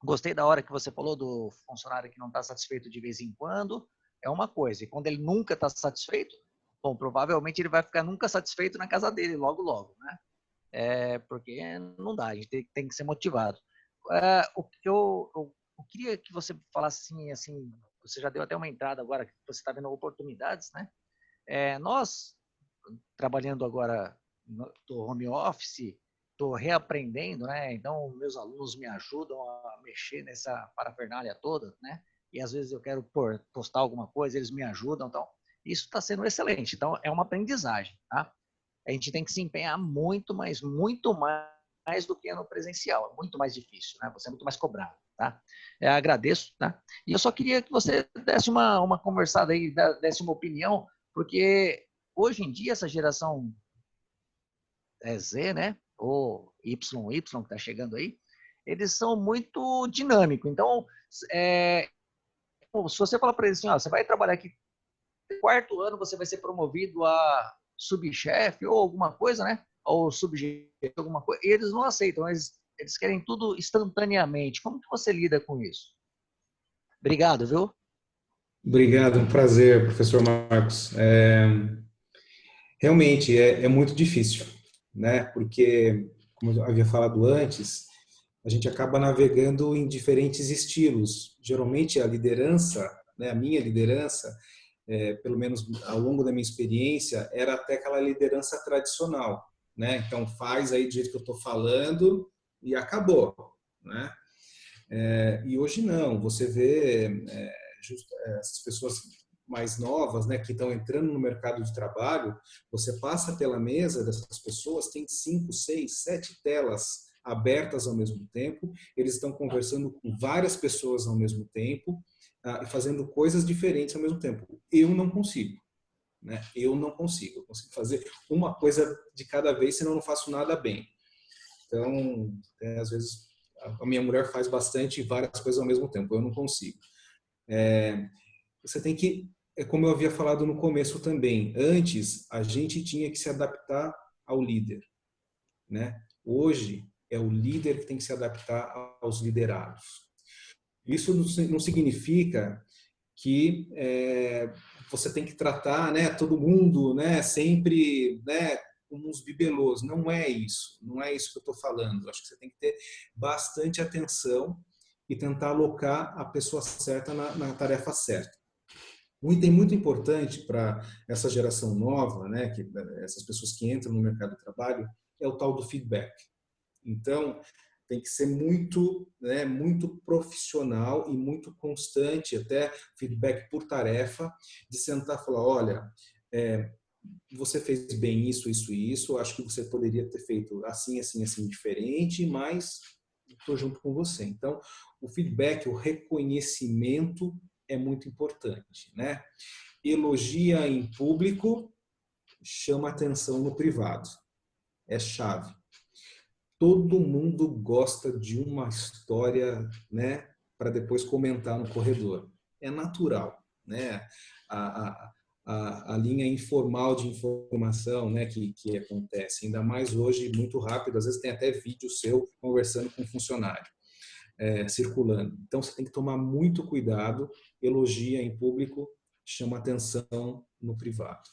Gostei da hora que você falou do funcionário que não está satisfeito de vez em quando, é uma coisa. E quando ele nunca está satisfeito, bom, provavelmente ele vai ficar nunca satisfeito na casa dele, logo, logo, né? Porque não dá, a gente tem que ser motivado. O que eu queria que você falasse assim, você já deu até uma entrada agora, que você está vendo oportunidades, né? Nós, trabalhando agora do home office, estou reaprendendo, né? Então, meus alunos me ajudam a mexer nessa parafernália toda, né? E às vezes eu quero postar alguma coisa, eles me ajudam, então isso está sendo excelente. Então, é uma aprendizagem, tá? A gente tem que se empenhar muito, mas muito mais do que no presencial. É muito mais difícil, né? Você é muito mais cobrado, tá? Eu agradeço, tá? E eu só queria que você desse uma conversada aí, desse uma opinião, porque hoje em dia essa geração Z, né? Ou YY que está chegando aí, eles são muito dinâmicos. Então, se você falar para eles assim, ó, você vai trabalhar aqui, no quarto ano você vai ser promovido a subchefe ou alguma coisa, né? Ou subchefe, alguma coisa, e eles não aceitam, eles querem tudo instantaneamente. Como que você lida com isso? Obrigado, viu? Obrigado, um prazer, professor Marcos. Realmente é muito difícil, né? Porque, como eu havia falado antes, a gente acaba navegando em diferentes estilos. Geralmente a liderança, né, a minha liderança, pelo menos ao longo da minha experiência, era até aquela liderança tradicional, né? Então faz aí do jeito que eu estou falando e acabou, né? E hoje não, você vê essas pessoas mais novas, né, que estão entrando no mercado de trabalho, você passa pela mesa dessas pessoas, tem 5, 6, 7 telas abertas ao mesmo tempo, eles estão conversando com várias pessoas ao mesmo tempo, e fazendo coisas diferentes ao mesmo tempo. Eu não consigo, né? Eu não consigo. Eu consigo fazer uma coisa de cada vez, senão eu não faço nada bem. Então, às vezes, a minha mulher faz bastante várias coisas ao mesmo tempo. Eu não consigo. Você tem que, como eu havia falado no começo também, antes a gente tinha que se adaptar ao líder, né? Hoje é o líder que tem que se adaptar aos liderados. Isso não significa que você tem que tratar, né, todo mundo, né, sempre, né, como uns bibelôs. Não é isso. Não é isso que eu estou falando. Eu acho que você tem que ter bastante atenção e tentar alocar a pessoa certa na tarefa certa. Um item muito importante para essa geração nova, né, essas pessoas que entram no mercado de trabalho, é o tal do feedback. Então, tem que ser muito, né, muito profissional e muito constante, até feedback por tarefa, de sentar e falar, olha, você fez bem isso, isso e isso, acho que você poderia ter feito assim, assim, assim, diferente, mas estou junto com você. Então, o feedback, o reconhecimento é muito importante, né? Elogia em público, chama atenção no privado. É chave. Todo mundo gosta de uma história, né, para depois comentar no corredor. É natural, né? a linha informal de informação, né, que acontece, ainda mais hoje, muito rápido, às vezes tem até vídeo seu conversando com um funcionário, circulando. Então, você tem que tomar muito cuidado, elogia em público, chama atenção no privado.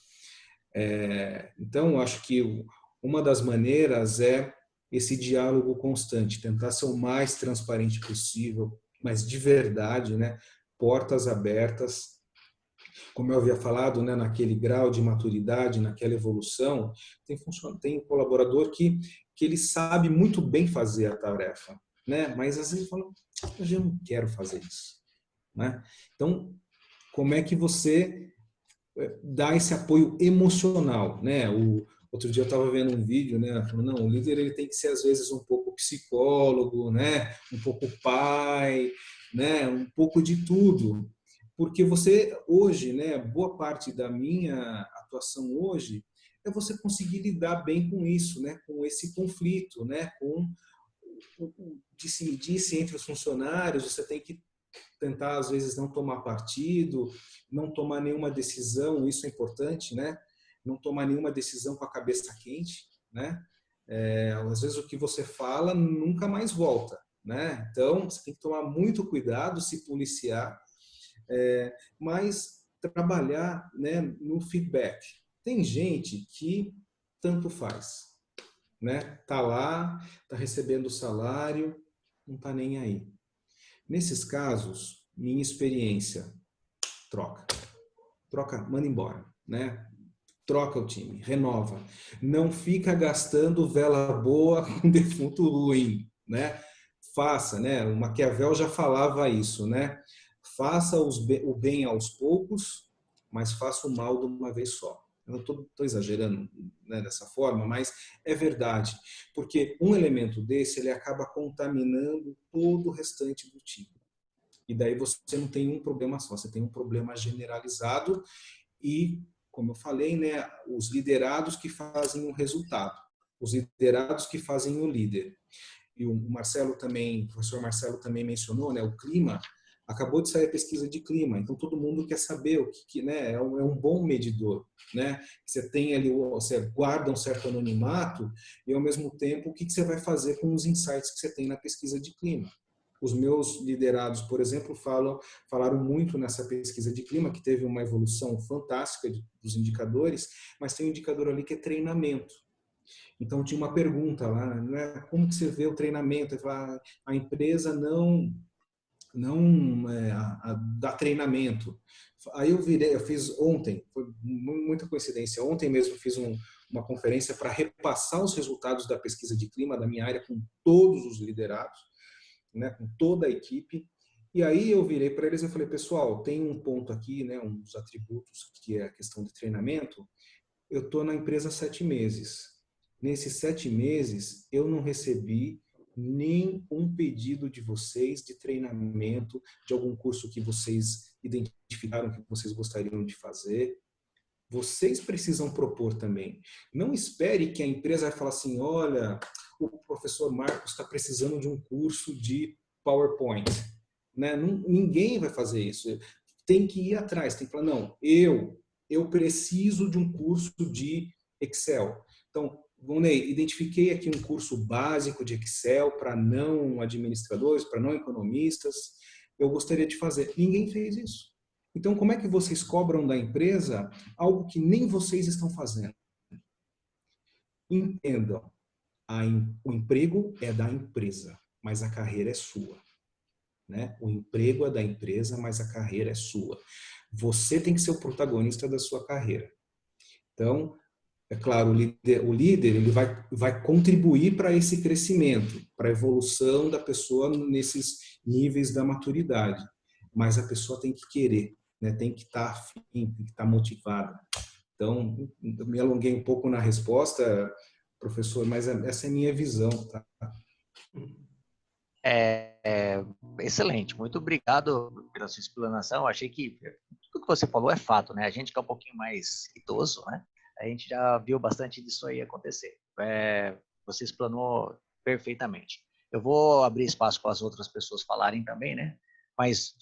Então, eu acho que uma das maneiras é esse diálogo constante, tentar ser o mais transparente possível, mas de verdade, né, portas abertas. Como eu havia falado, né, naquele grau de maturidade, naquela evolução, tem um colaborador que ele sabe muito bem fazer a tarefa, né? Mas às vezes fala, eu não quero fazer isso, né? Então, como é que você dá esse apoio emocional, né? Outro dia eu estava vendo um vídeo, né? Falando, não, o líder ele tem que ser às vezes um pouco psicólogo, né? Um pouco pai, né? Um pouco de tudo, porque você hoje, né? Boa parte da minha atuação hoje é você conseguir lidar bem com isso, né? Com esse conflito, né? Com o disse-me-disse entre os funcionários, você tem que tentar, às vezes, não tomar partido, não tomar nenhuma decisão, isso é importante, né? Não tomar nenhuma decisão com a cabeça quente, né? Às vezes o que você fala nunca mais volta, né? Então, você tem que tomar muito cuidado, se policiar, mas trabalhar, né, no feedback. Tem gente que tanto faz, né? Tá lá, tá recebendo o salário, não tá nem aí. Nesses casos, minha experiência, troca, manda embora, né? Troca o time, renova. Não fica gastando vela boa com defunto ruim, né? Faça, né? O Maquiavel já falava isso, né? Faça o bem aos poucos, mas faça o mal de uma vez só. Eu não estou exagerando, né, dessa forma, mas é verdade, porque um elemento desse ele acaba contaminando todo o restante do time. E daí você não tem um problema só, você tem um problema generalizado e, como eu falei, né, os liderados que fazem o resultado, os liderados que fazem o líder. E o Marcelo também, o professor Marcelo também mencionou, né, o clima. Acabou de sair a pesquisa de clima, então todo mundo quer saber o que né, é um bom medidor, né? Você tem ali, você guarda um certo anonimato e ao mesmo tempo o que você vai fazer com os insights que você tem na pesquisa de clima. Os meus liderados, por exemplo, falaram muito nessa pesquisa de clima, que teve uma evolução fantástica dos indicadores, mas tem um indicador ali que é treinamento. Então, tinha uma pergunta lá, né? Como que você vê o treinamento? A empresa não dá treinamento. Aí eu fiz ontem, foi muita coincidência, ontem mesmo eu fiz uma conferência para repassar os resultados da pesquisa de clima da minha área com todos os liderados, né, com toda a equipe. E aí eu virei para eles e falei, pessoal, tem um ponto aqui, né, um dos atributos que é a questão de treinamento. Eu estou na empresa há 7 meses. Nesses 7 meses, eu não recebi nem um pedido de vocês de treinamento, de algum curso que vocês identificaram que vocês gostariam de fazer. Vocês precisam propor também. Não espere que a empresa vai falar assim, olha, o professor Marcos está precisando de um curso de PowerPoint. Né? Ninguém vai fazer isso. Tem que ir atrás, tem que falar, não, eu preciso de um curso de Excel. Então, Vonei, identifiquei aqui um curso básico de Excel para não administradores, para não economistas. Eu gostaria de fazer. Ninguém fez isso. Então, como é que vocês cobram da empresa algo que nem vocês estão fazendo? Entendam, o emprego é da empresa, mas a carreira é sua. Né? O emprego é da empresa, mas a carreira é sua. Você tem que ser o protagonista da sua carreira. Então, é claro, o líder ele vai contribuir para esse crescimento, para a evolução da pessoa nesses níveis da maturidade. Mas a pessoa tem que querer, né? Tem que estar afim, tem que estar motivada. Então, me alonguei um pouco na resposta, professor, mas essa é a minha visão. Tá? Excelente, muito obrigado pela sua explanação. Achei que tudo que você falou é fato, né? A gente que é um pouquinho mais idoso, né? A gente já viu bastante disso aí acontecer. Você explanou perfeitamente. Eu vou abrir espaço para as outras pessoas falarem também, né? Mas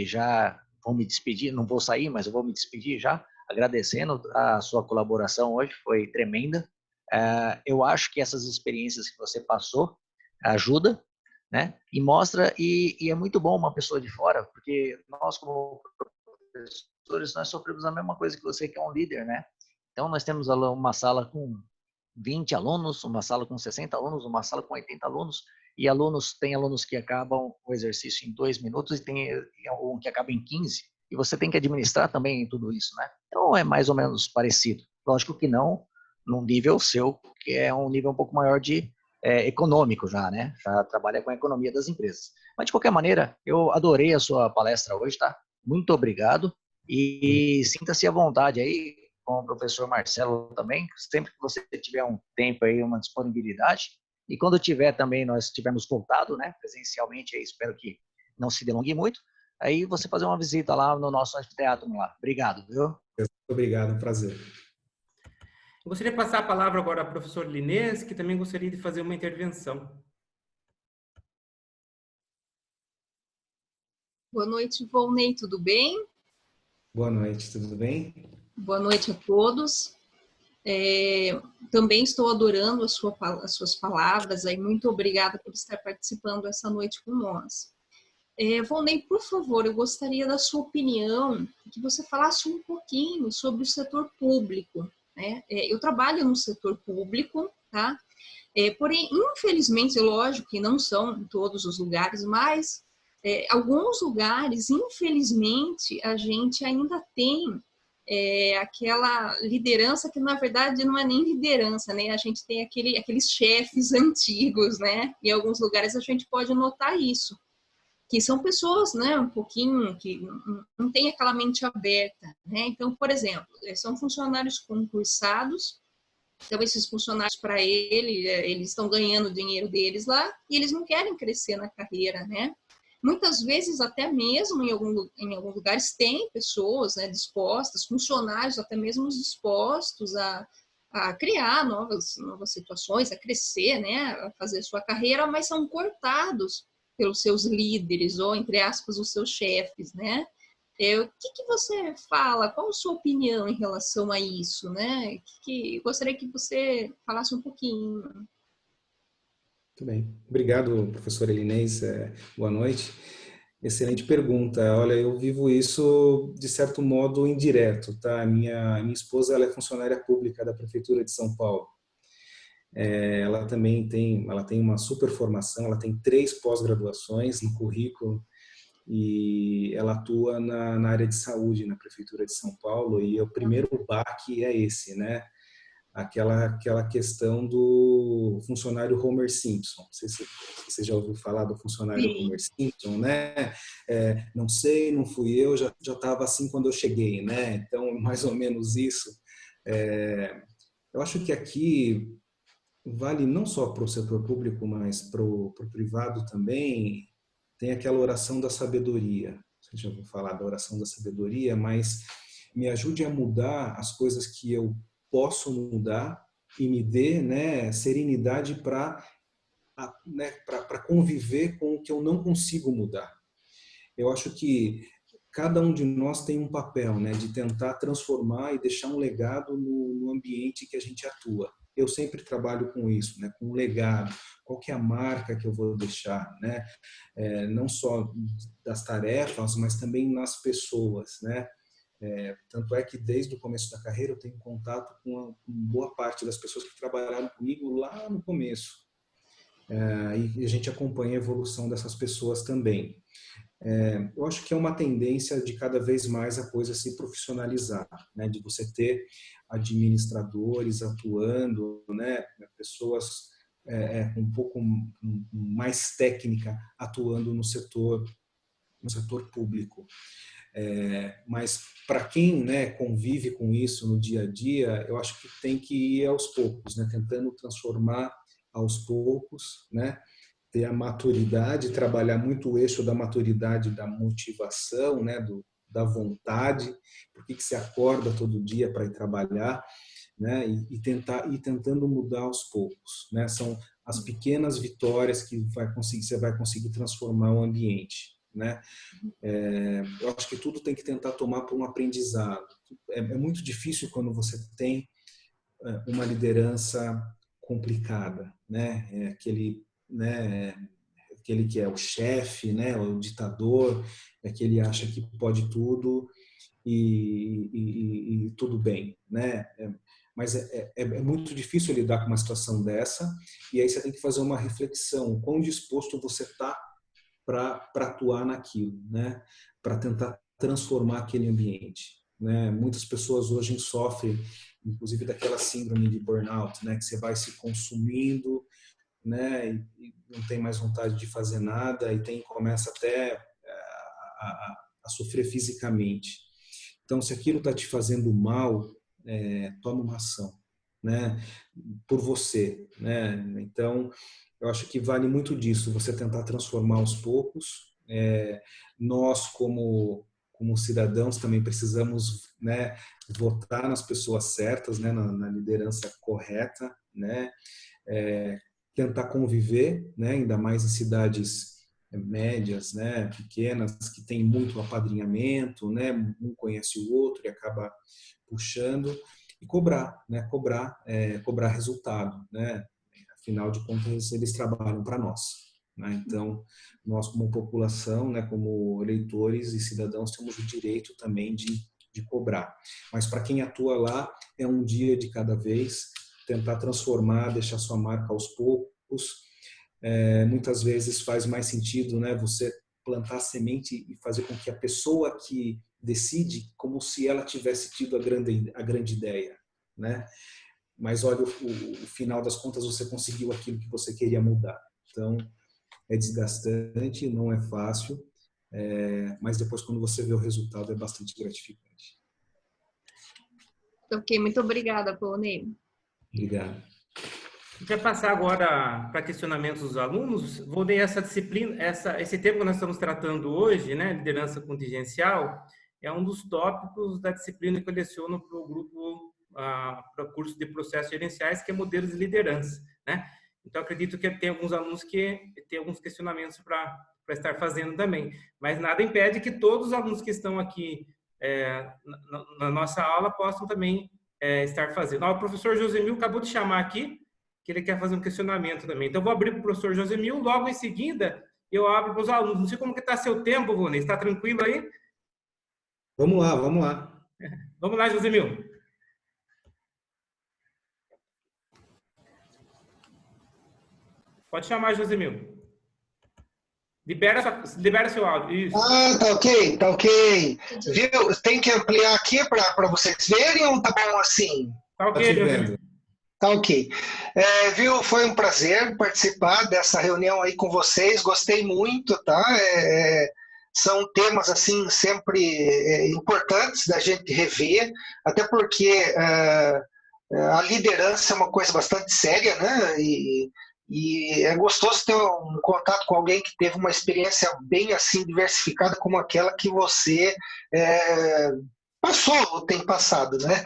já vou me despedir, não vou sair, mas eu vou me despedir já. agradecendo a sua colaboração hoje, foi tremenda. Eu acho que essas experiências que você passou ajuda, né? E mostra, e é muito bom uma pessoa de fora, porque nós como professores, nós sofremos a mesma coisa que você, que é um líder, né? Então, nós temos uma sala com 20 alunos, uma sala com 60 alunos, uma sala com 80 alunos, e tem alunos que acabam o exercício em 2 minutos e tem um que acaba em 15, e você tem que administrar também tudo isso, né? Então, é mais ou menos parecido. Lógico que não num nível seu, que é um nível um pouco maior de econômico já, né? Já trabalha com a economia das empresas. Mas, de qualquer maneira, eu adorei a sua palestra hoje, tá? Muito obrigado. E sinta-se à vontade aí com o professor Marcelo também, sempre que você tiver um tempo aí, uma disponibilidade. E quando tiver também, nós tivermos voltado, né, presencialmente, aí, espero que não se delongue muito, aí você fazer uma visita lá no nosso anfiteatro lá. Obrigado, viu? Muito obrigado, um prazer. Eu gostaria de passar a palavra agora ao professor Linês, que também gostaria de fazer uma intervenção. Boa noite, Volney, tudo bem? Boa noite, tudo bem? Boa noite a todos. Também estou adorando as suas palavras, aí, muito obrigada por estar participando essa noite com nós. Volney, por favor, eu gostaria da sua opinião, que você falasse um pouquinho sobre o setor público, né? Eu trabalho no setor público, tá? Porém, infelizmente, lógico que não são em todos os lugares, mas alguns lugares, infelizmente, a gente ainda tem aquela liderança que, na verdade, não é nem liderança, né? A gente tem aqueles chefes antigos, né? Em alguns lugares a gente pode notar isso, que são pessoas, né, um pouquinho, que não tem aquela mente aberta, né? Então, por exemplo, são funcionários concursados. Então, esses funcionários, para eles estão ganhando o dinheiro deles lá e eles não querem crescer na carreira, né? Muitas vezes, até mesmo em alguns lugares, tem pessoas, né, dispostas, funcionários até mesmo dispostos a criar novas situações, a crescer, né, a fazer sua carreira, mas são cortados pelos seus líderes ou, entre aspas, os seus chefes, né? O que você fala? Qual a sua opinião em relação a isso, né? Gostaria que você falasse um pouquinho. Muito bem. Obrigado, professor Elinês. Boa noite. Excelente pergunta. Olha, eu vivo isso de certo modo indireto, tá? Minha esposa, ela é funcionária pública da Prefeitura de São Paulo. Ela também tem uma super formação, ela tem 3 pós-graduações no currículo e ela atua na área de saúde na Prefeitura de São Paulo, e o primeiro baque é esse, né? Aquela questão do funcionário Homer Simpson. Não sei se você já ouviu falar do funcionário Sim. Homer Simpson, né? Não sei, não fui eu, já estava assim quando eu cheguei, né? Então, mais ou menos isso. Eu acho que aqui vale não só para o setor público, mas para o privado também. Tem aquela oração da sabedoria. Você já ouviu falar da oração da sabedoria, mas me ajude a mudar as coisas que eu posso mudar e me dê, né, serenidade para conviver com o que eu não consigo mudar. Eu acho que cada um de nós tem um papel, né, de tentar transformar e deixar um legado no ambiente que a gente atua. Eu sempre trabalho com isso, né, com um legado. Qual que é a marca que eu vou deixar, né? Não só das tarefas, mas também nas pessoas, né? Tanto é que desde o começo da carreira eu tenho contato com boa parte das pessoas que trabalharam comigo lá no começo. E a gente acompanha a evolução dessas pessoas também. Eu acho que é uma tendência de cada vez mais a coisa se profissionalizar, né? De você ter administradores atuando, né? Pessoas com um pouco mais técnica atuando no setor público. Mas para quem, né, convive com isso no dia a dia, eu acho que tem que ir aos poucos, né? Tentando transformar aos poucos, né? Ter a maturidade, trabalhar muito o eixo da maturidade, da motivação, né, da vontade, por que você acorda todo dia para ir trabalhar, né, e tentando mudar aos poucos, né? São as pequenas vitórias que você vai conseguir transformar o ambiente, né? Eu acho que tudo tem que tentar tomar por um aprendizado. É muito difícil quando você tem uma liderança complicada, né? Aquele que é o chefe, né? O ditador, que acha que pode tudo e tudo bem, né? Mas é muito difícil lidar com uma situação dessa, e aí você tem que fazer uma reflexão, quão disposto você está para atuar naquilo, né? Para tentar transformar aquele ambiente, né? Muitas pessoas hoje sofrem, inclusive, daquela síndrome de burnout, né? Que você vai se consumindo, né? E não tem mais vontade de fazer nada e começa até a sofrer fisicamente. Então, se aquilo está te fazendo mal, toma uma ação, né? Por você, né? Então, eu acho que vale muito disso, você tentar transformar aos poucos. Nós, como cidadãos, também precisamos, né, votar nas pessoas certas, né, na liderança correta, né? Tentar conviver, né, ainda mais em cidades médias, né, pequenas, que tem muito apadrinhamento, né, um conhece o outro e acaba puxando, e cobrar, né, cobrar resultado, né? Afinal de contas, eles trabalham para nós, né? Então, nós como população, né, como eleitores e cidadãos, temos o direito também de cobrar. Mas para quem atua lá, é um dia de cada vez, tentar transformar, deixar sua marca aos poucos. Muitas vezes faz mais sentido, né, você plantar semente e fazer com que a pessoa que decide, como se ela tivesse tido a grande ideia, né? Mas olha, o final das contas, você conseguiu aquilo que você queria mudar. Então, é desgastante, não é fácil, mas depois, quando você vê o resultado, é bastante gratificante. Ok, muito obrigada, Volney. Obrigado. A gente vai passar agora para questionamentos dos alunos. Vou dar essa disciplina, esse tema que nós estamos tratando hoje, né, liderança contingencial, é um dos tópicos da disciplina que eu leciono para o grupo, para o curso de processos gerenciais, que é modelos de liderança, né? Então, acredito que tem alguns alunos que têm alguns questionamentos para estar fazendo também. Mas nada impede que todos os alunos que estão aqui na nossa aula possam também estar fazendo. O professor Josemil acabou de chamar aqui, que ele quer fazer um questionamento também. Então, vou abrir para o professor Josemil, logo em seguida eu abro para os alunos. Não sei como que está seu tempo, Volney. Está tranquilo aí? Vamos lá, vamos lá. Vamos lá, Josemil. Pode chamar, Josemil. Libera seu áudio. Isso. Tá ok. Viu? Tem que ampliar aqui para vocês verem ou tá bom assim? Tá ok, Josemil. Tá ok. Viu? Foi um prazer participar dessa reunião aí com vocês. Gostei muito, tá? São temas, assim, sempre importantes da gente rever, até porque a liderança é uma coisa bastante séria, né? E é gostoso ter um contato com alguém que teve uma experiência bem assim diversificada como aquela que você passou ou tem passado, né?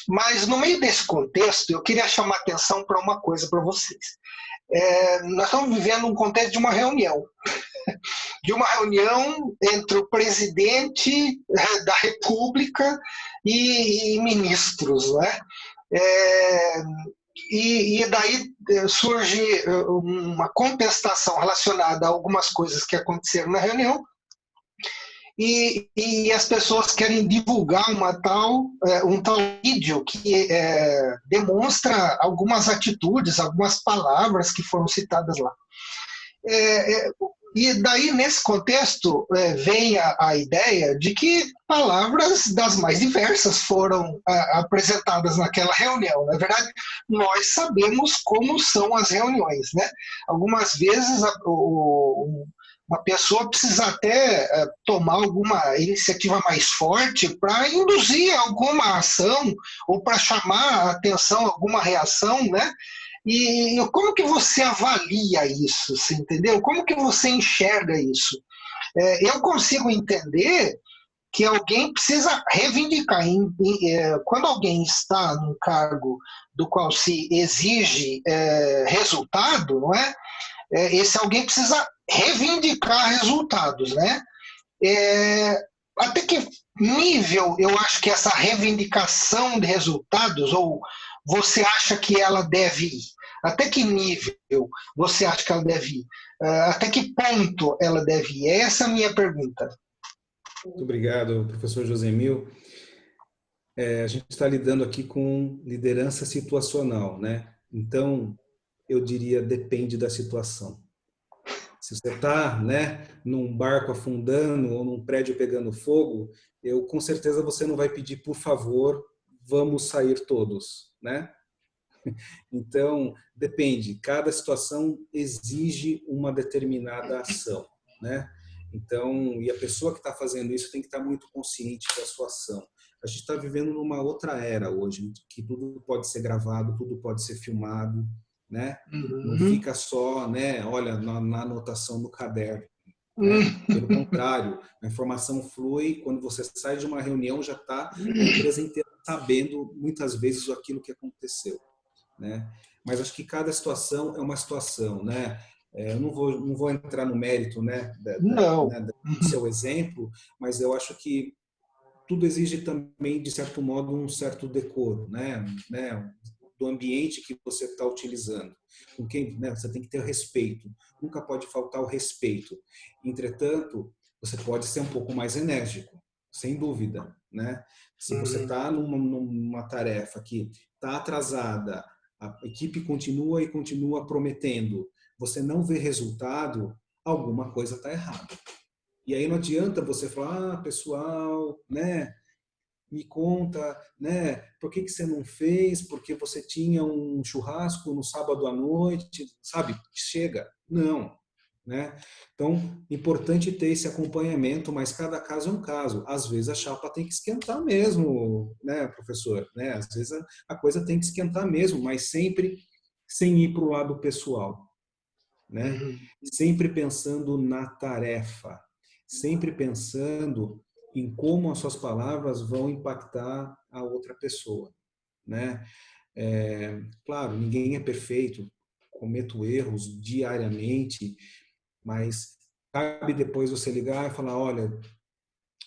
Mas no meio desse contexto, eu queria chamar atenção para uma coisa para vocês. Nós estamos vivendo um contexto de uma reunião entre o presidente da República e ministros, né? E daí surge uma contestação relacionada a algumas coisas que aconteceram na reunião, e as pessoas querem divulgar um tal vídeo que demonstra algumas atitudes, algumas palavras que foram citadas lá. E daí, nesse contexto, vem a ideia de que palavras das mais diversas foram apresentadas naquela reunião. Na verdade, nós sabemos como são as reuniões, né? Algumas vezes uma pessoa precisa até tomar alguma iniciativa mais forte para induzir alguma ação ou para chamar a atenção, alguma reação, né? E como que você avalia isso, você entendeu? Como que você enxerga isso? Eu consigo entender que alguém precisa reivindicar. Quando alguém está num cargo do qual se exige resultado, não é? Esse alguém precisa reivindicar resultados, né? Até que nível eu acho que essa reivindicação de resultados, ou você acha que ela deve ir? Até que nível você acha que ela deve ir? Até que ponto ela deve ir? Essa é a minha pergunta. Muito obrigado, professor Josemil. A gente está lidando aqui com liderança situacional, né? Então, eu diria, depende da situação. Se você está, né, num barco afundando ou num prédio pegando fogo, com certeza você não vai pedir, por favor, vamos sair todos, né? Então, depende. Cada situação exige uma determinada ação, né? Então, e a pessoa que está fazendo isso tem que estar muito consciente da sua ação. A gente está vivendo numa outra era hoje, que tudo pode ser gravado, tudo pode ser filmado, né? Não fica só, né? Olha, na anotação do caderno. Né? Pelo contrário, a informação flui. Quando você sai de uma reunião, já está a empresa inteira sabendo muitas vezes aquilo que aconteceu. Né? Mas acho que cada situação é uma situação, né? Eu não vou entrar no mérito, né, do seu exemplo, mas eu acho que tudo exige também, de certo modo, um certo decoro, né? Do ambiente que você está utilizando. Com quem, né, você tem que ter respeito. Nunca pode faltar o respeito. Entretanto, você pode ser um pouco mais enérgico, sem dúvida, né? Se você está numa tarefa que está atrasada, a equipe continua prometendo, você não vê resultado, alguma coisa está errada. E aí não adianta você falar, pessoal, né, me conta, né, por que você não fez? Porque você tinha um churrasco no sábado à noite, sabe? Chega. Não. Né? Então, importante ter esse acompanhamento, mas cada caso é um caso. Às vezes a chapa tem que esquentar mesmo, né, professor? Né? Às vezes a coisa tem que esquentar mesmo, mas sempre sem ir para o lado pessoal. Né? Sempre pensando na tarefa, sempre pensando em como as suas palavras vão impactar a outra pessoa. Né? Claro, ninguém é perfeito, cometo erros diariamente, mas cabe depois você ligar e falar, olha,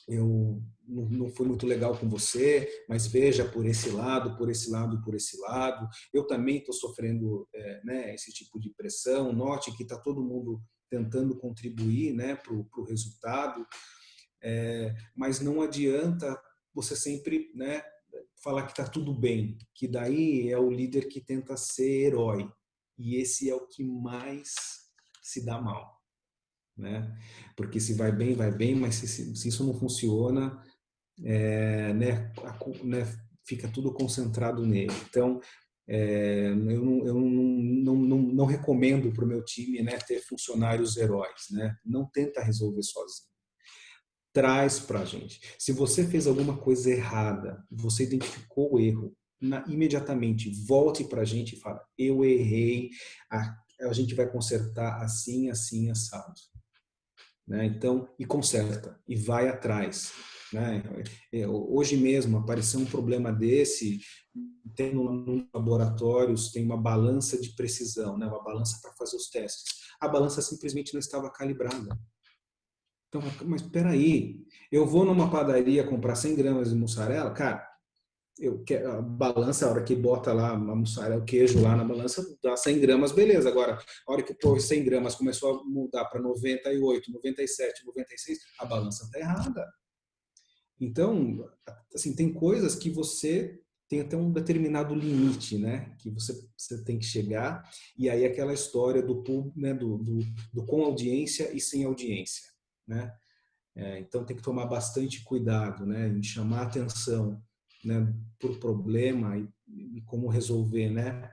eu não fui muito legal com você, mas veja por esse lado, por esse lado, por esse lado. Eu também estou sofrendo né, esse tipo de pressão. Note que está todo mundo tentando contribuir, né, para o resultado, mas não adianta você sempre, né, falar que está tudo bem, que daí é o líder que tenta ser herói. E esse é o que mais se dá mal. Né? Porque se vai bem, mas se isso não funciona, né, fica tudo concentrado nele. Então, eu não recomendo para o meu time, né, ter funcionários heróis. Né? Não tenta resolver sozinho. Traz para a gente. Se você fez alguma coisa errada, você identificou o erro, imediatamente volte para a gente e fala, eu errei, a gente vai consertar assim, assim, assado. Né? Então, e conserta, e vai atrás. Né? Hoje mesmo apareceu um problema desse, tem nos laboratórios, tem uma balança de precisão, né? Uma balança para fazer os testes. A balança simplesmente não estava calibrada. Então, mas espera aí, eu vou numa padaria comprar 100 gramas de mussarela, cara, a balança, a hora que bota lá a mussarela, o queijo lá na balança, dá 100 gramas, beleza. Agora, a hora que pôr 100 gramas começou a mudar para 98, 97, 96, a balança está errada. Então, assim, tem coisas que você tem até um determinado limite, né? Que você tem que chegar, e aí aquela história do público, né? do com audiência e sem audiência, né? Então tem que tomar bastante cuidado, né? Em chamar atenção, né, por problema e como resolver, né,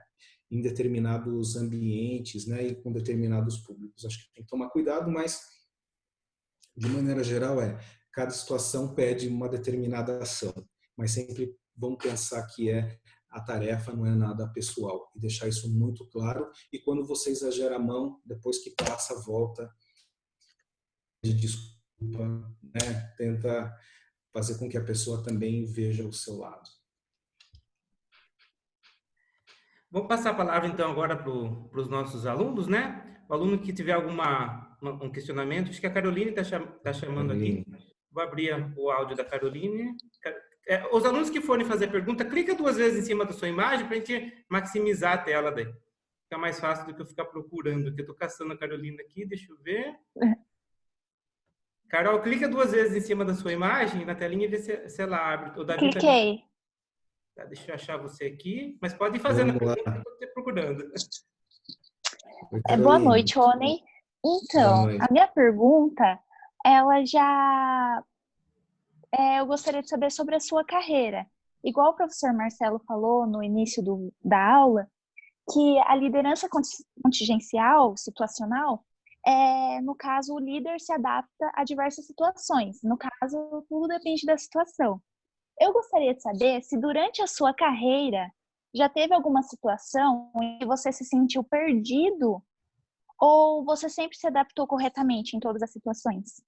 em determinados ambientes, né, e com determinados públicos. Acho que tem que tomar cuidado, mas de maneira geral cada situação pede uma determinada ação, mas sempre vamos pensar que a tarefa não é nada pessoal e deixar isso muito claro. E quando você exagera a mão, depois que passa, volta de desculpa, né, tenta fazer com que a pessoa também veja o seu lado. Vou passar a palavra, então, agora para os nossos alunos, né? O aluno que tiver alguma um questionamento. Acho que a Caroline está chamando aqui. Vou abrir o áudio da Caroline. Os alunos que forem fazer pergunta, clica 2 vezes em cima da sua imagem para a gente maximizar a tela daí. Fica mais fácil do que eu ficar procurando. Eu estou caçando a Carolina aqui, deixa eu ver. Carol, clica 2 vezes em cima da sua imagem na telinha e vê se ela abre. O Davi Cliquei. Tá, deixa eu achar você aqui, mas pode ir fazendo a pergunta que eu estou procurando. Boa noite, Rony. Então, a minha pergunta, ela já... eu gostaria de saber sobre a sua carreira. Igual o professor Marcelo falou no início da aula, que a liderança contingencial, situacional, no caso, o líder se adapta a diversas situações. No caso, tudo depende da situação. Eu gostaria de saber se durante a sua carreira já teve alguma situação em que você se sentiu perdido ou você sempre se adaptou corretamente em todas as situações?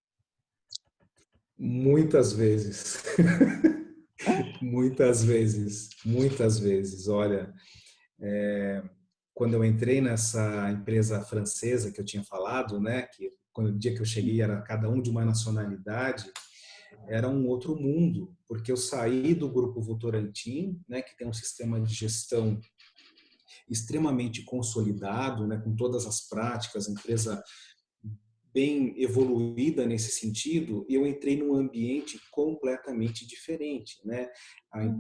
Muitas vezes. Muitas vezes. Olha, quando eu entrei nessa empresa francesa que eu tinha falado, né, que quando o dia que eu cheguei era cada um de uma nacionalidade, era um outro mundo, porque eu saí do Grupo Votorantim, né, que tem um sistema de gestão extremamente consolidado, né, com todas as práticas, empresa bem evoluída nesse sentido, e eu entrei num ambiente completamente diferente, né?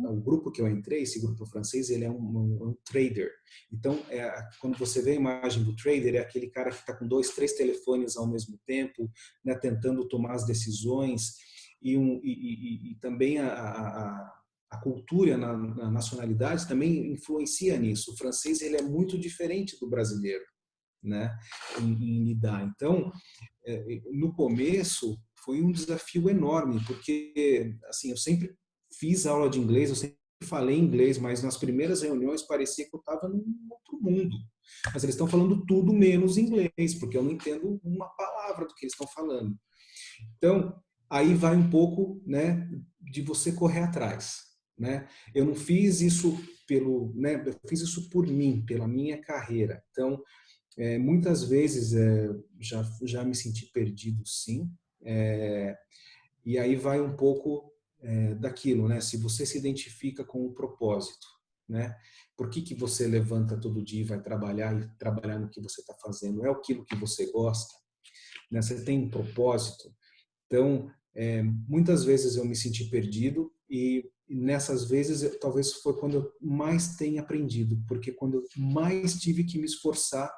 O grupo que eu entrei, esse grupo francês, ele é um trader. Então, quando você vê a imagem do trader, é aquele cara que está com 2, 3 telefones ao mesmo tempo, né, tentando tomar as decisões, e também a cultura na nacionalidade também influencia nisso. O francês, ele é muito diferente do brasileiro, né, em lidar. Então, no começo foi um desafio enorme, porque assim, eu sempre fiz aula de inglês, eu sempre falei inglês, mas nas primeiras reuniões parecia que eu estava num outro mundo. Mas eles estão falando tudo menos inglês, porque eu não entendo uma palavra do que eles estão falando. Então, aí vai um pouco, né, de você correr atrás, né? Eu não fiz isso eu fiz isso por mim, pela minha carreira. Então, muitas vezes já me senti perdido, sim. E aí vai um pouco daquilo, né? Se você se identifica com o propósito, né? Por que você levanta todo dia e vai trabalhar e trabalhar no que você está fazendo? É aquilo que você gosta? Né? Você tem um propósito? Então, muitas vezes eu me senti perdido e nessas vezes talvez foi quando eu mais tenho aprendido, porque quando eu mais tive que me esforçar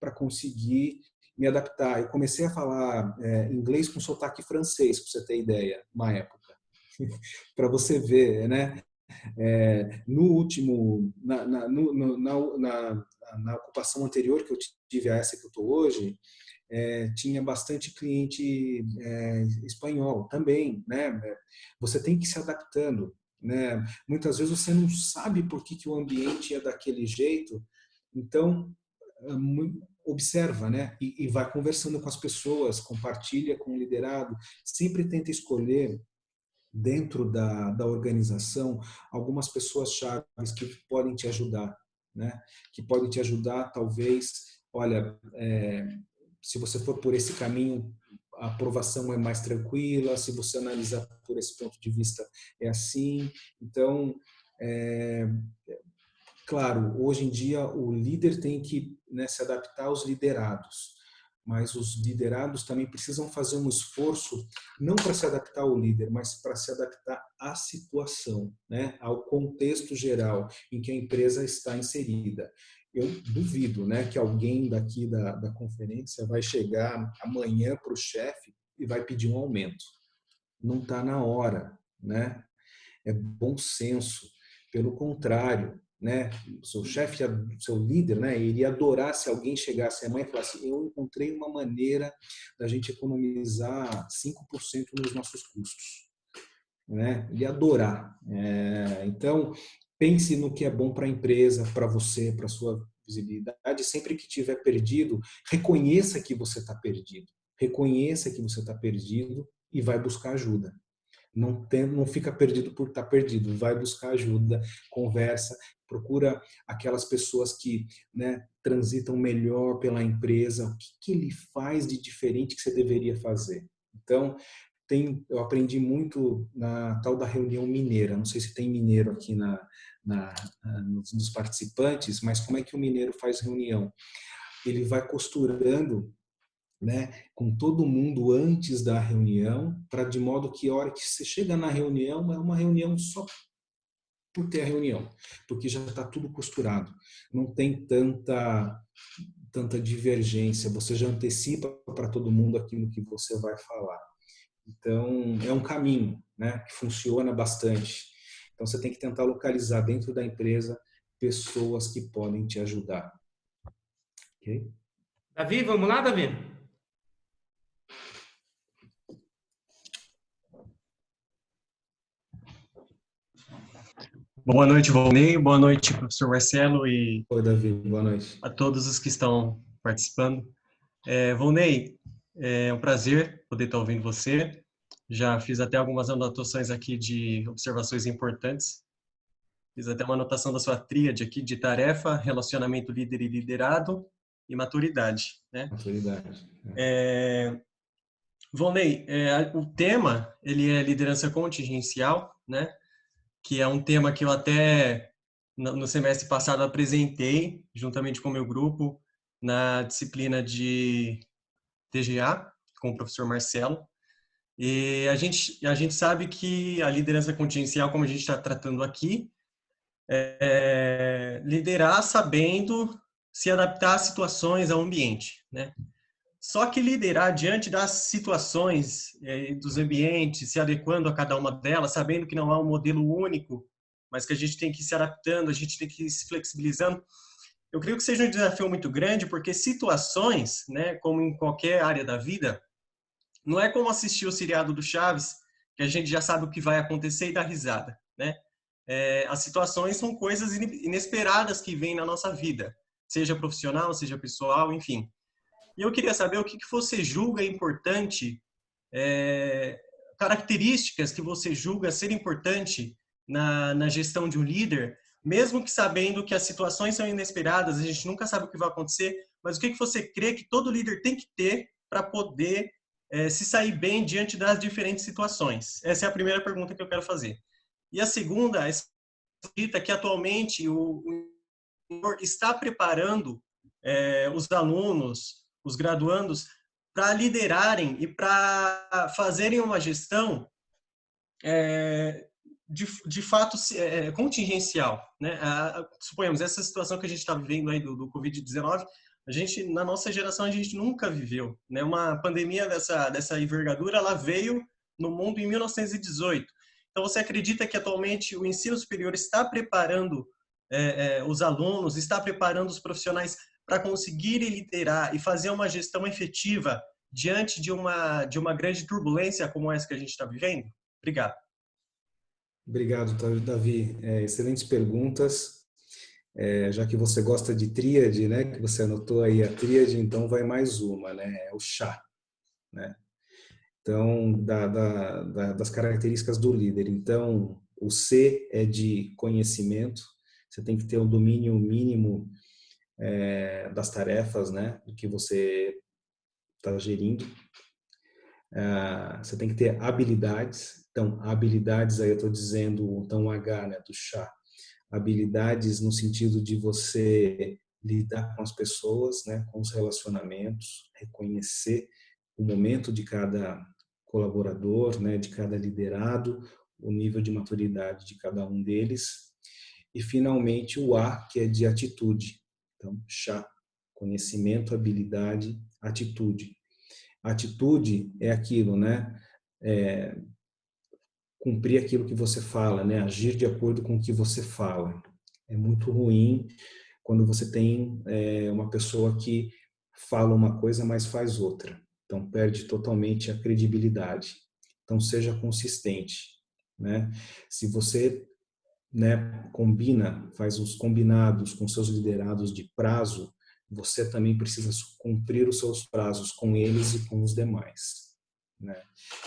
para conseguir me adaptar. Eu comecei a falar inglês com sotaque francês, para você ter ideia, uma época. Para você ver, né? No último, na ocupação anterior que eu tive a essa que eu estou hoje, tinha bastante cliente espanhol também, né? Você tem que ir se adaptando, né? Muitas vezes você não sabe por que o ambiente é daquele jeito, então observa, né? E vai conversando com as pessoas, compartilha com o liderado, sempre tenta escolher dentro da organização algumas pessoas chaves que podem te ajudar, né? Que podem te ajudar, talvez, olha, se você for por esse caminho, a aprovação é mais tranquila, se você analisar por esse ponto de vista, é assim. Então, claro, hoje em dia o líder tem que, né, se adaptar aos liderados, mas os liderados também precisam fazer um esforço, não para se adaptar ao líder, mas para se adaptar à situação, né, ao contexto geral em que a empresa está inserida. Eu duvido, né, que alguém daqui da conferência vai chegar amanhã para o chefe e vai pedir um aumento. Não está na hora, né? É bom senso. Pelo contrário, né? Seu chefe, seu líder, né? Ele ia adorar se alguém chegasse amanhã e falasse: eu encontrei uma maneira da gente economizar 5% nos nossos custos, né? Ele ia adorar. Então, pense no que é bom para a empresa, para você, para a sua visibilidade. Sempre que tiver perdido, reconheça que você está perdido. Reconheça que você está perdido e vai buscar ajuda. Não fica perdido por estar perdido, vai buscar ajuda, conversa, procura aquelas pessoas que, né, transitam melhor pela empresa, o que ele faz de diferente que você deveria fazer. Então, eu aprendi muito na tal da reunião mineira, não sei se tem mineiro aqui nos participantes, mas como é que o mineiro faz reunião? Ele vai costurando, né, com todo mundo antes da reunião, para de modo que a hora que você chega na reunião, é uma reunião só por ter a reunião, porque já está tudo costurado. Não tem tanta divergência, você já antecipa para todo mundo aquilo que você vai falar. Então, é um caminho, né, que funciona bastante. Então, você tem que tentar localizar dentro da empresa pessoas que podem te ajudar. Ok? Davi, vamos lá, Davi? Boa noite, Volney. Boa noite, professor Marcelo, e Oi, Davi. Boa noite. a todos os que estão participando. Volney, é um prazer poder estar ouvindo você. Já fiz até algumas anotações aqui de observações importantes. Fiz até uma anotação da sua tríade aqui de tarefa, relacionamento líder e liderado e maturidade, né? Maturidade. Volney, o tema, ele é liderança contingencial, né? Que é um tema que eu até no semestre passado apresentei juntamente com o meu grupo na disciplina de TGA com o professor Marcelo. E a gente sabe que a liderança contingencial, como a gente está tratando aqui, é liderar sabendo se adaptar às situações, ao ambiente, né? Só que liderar diante das situações, dos ambientes, se adequando a cada uma delas, sabendo que não há um modelo único, mas que a gente tem que ir se adaptando, a gente tem que ir se flexibilizando. Eu creio que seja um desafio muito grande, porque situações, né, como em qualquer área da vida, não é como assistir o seriado do Chaves, que a gente já sabe o que vai acontecer e dá risada, né? As situações são coisas inesperadas que vêm na nossa vida, seja profissional, seja pessoal, enfim. E eu queria saber o que você julga importante, características que você julga ser importante na gestão de um líder, mesmo que sabendo que as situações são inesperadas, a gente nunca sabe o que vai acontecer, mas o que você crê que todo líder tem que ter para poder se sair bem diante das diferentes situações? Essa é a primeira pergunta que eu quero fazer. E a segunda é que atualmente o está preparando os alunos, os graduandos, para liderarem e para fazerem uma gestão de fato contingencial, né? Suponhamos, essa situação que a gente está vivendo aí do Covid-19, na nossa geração, a gente nunca viveu, né? Uma pandemia dessa envergadura, ela veio no mundo em 1918. Então, você acredita que atualmente o ensino superior está preparando os alunos, está preparando os profissionais para conseguirem liderar e fazer uma gestão efetiva diante de uma grande turbulência como essa que a gente está vivendo? Obrigado. Obrigado, Davi. Excelentes perguntas. Já que você gosta de tríade, né, que você anotou aí a tríade, então vai mais uma, né, é o chá, né? Então, das características do líder. Então, o C é de conhecimento, você tem que ter um domínio mínimo das tarefas, né, do que você está gerindo. Você tem que ter habilidades. Então, habilidades, aí eu estou dizendo, então, o H, né, do chá. Habilidades no sentido de você lidar com as pessoas, né, com os relacionamentos, reconhecer o momento de cada colaborador, né, de cada liderado, o nível de maturidade de cada um deles. E, finalmente, o A, que é de atitude. Então, chá, conhecimento, habilidade, atitude. Atitude é aquilo, né? Cumprir aquilo que você fala, né? Agir de acordo com o que você fala. É muito ruim quando você tem uma pessoa que fala uma coisa, mas faz outra. Então, perde totalmente a credibilidade. Então, seja consistente, né? Se você, né, faz os combinados com seus liderados de prazo, você também precisa cumprir os seus prazos com eles e com os demais, né?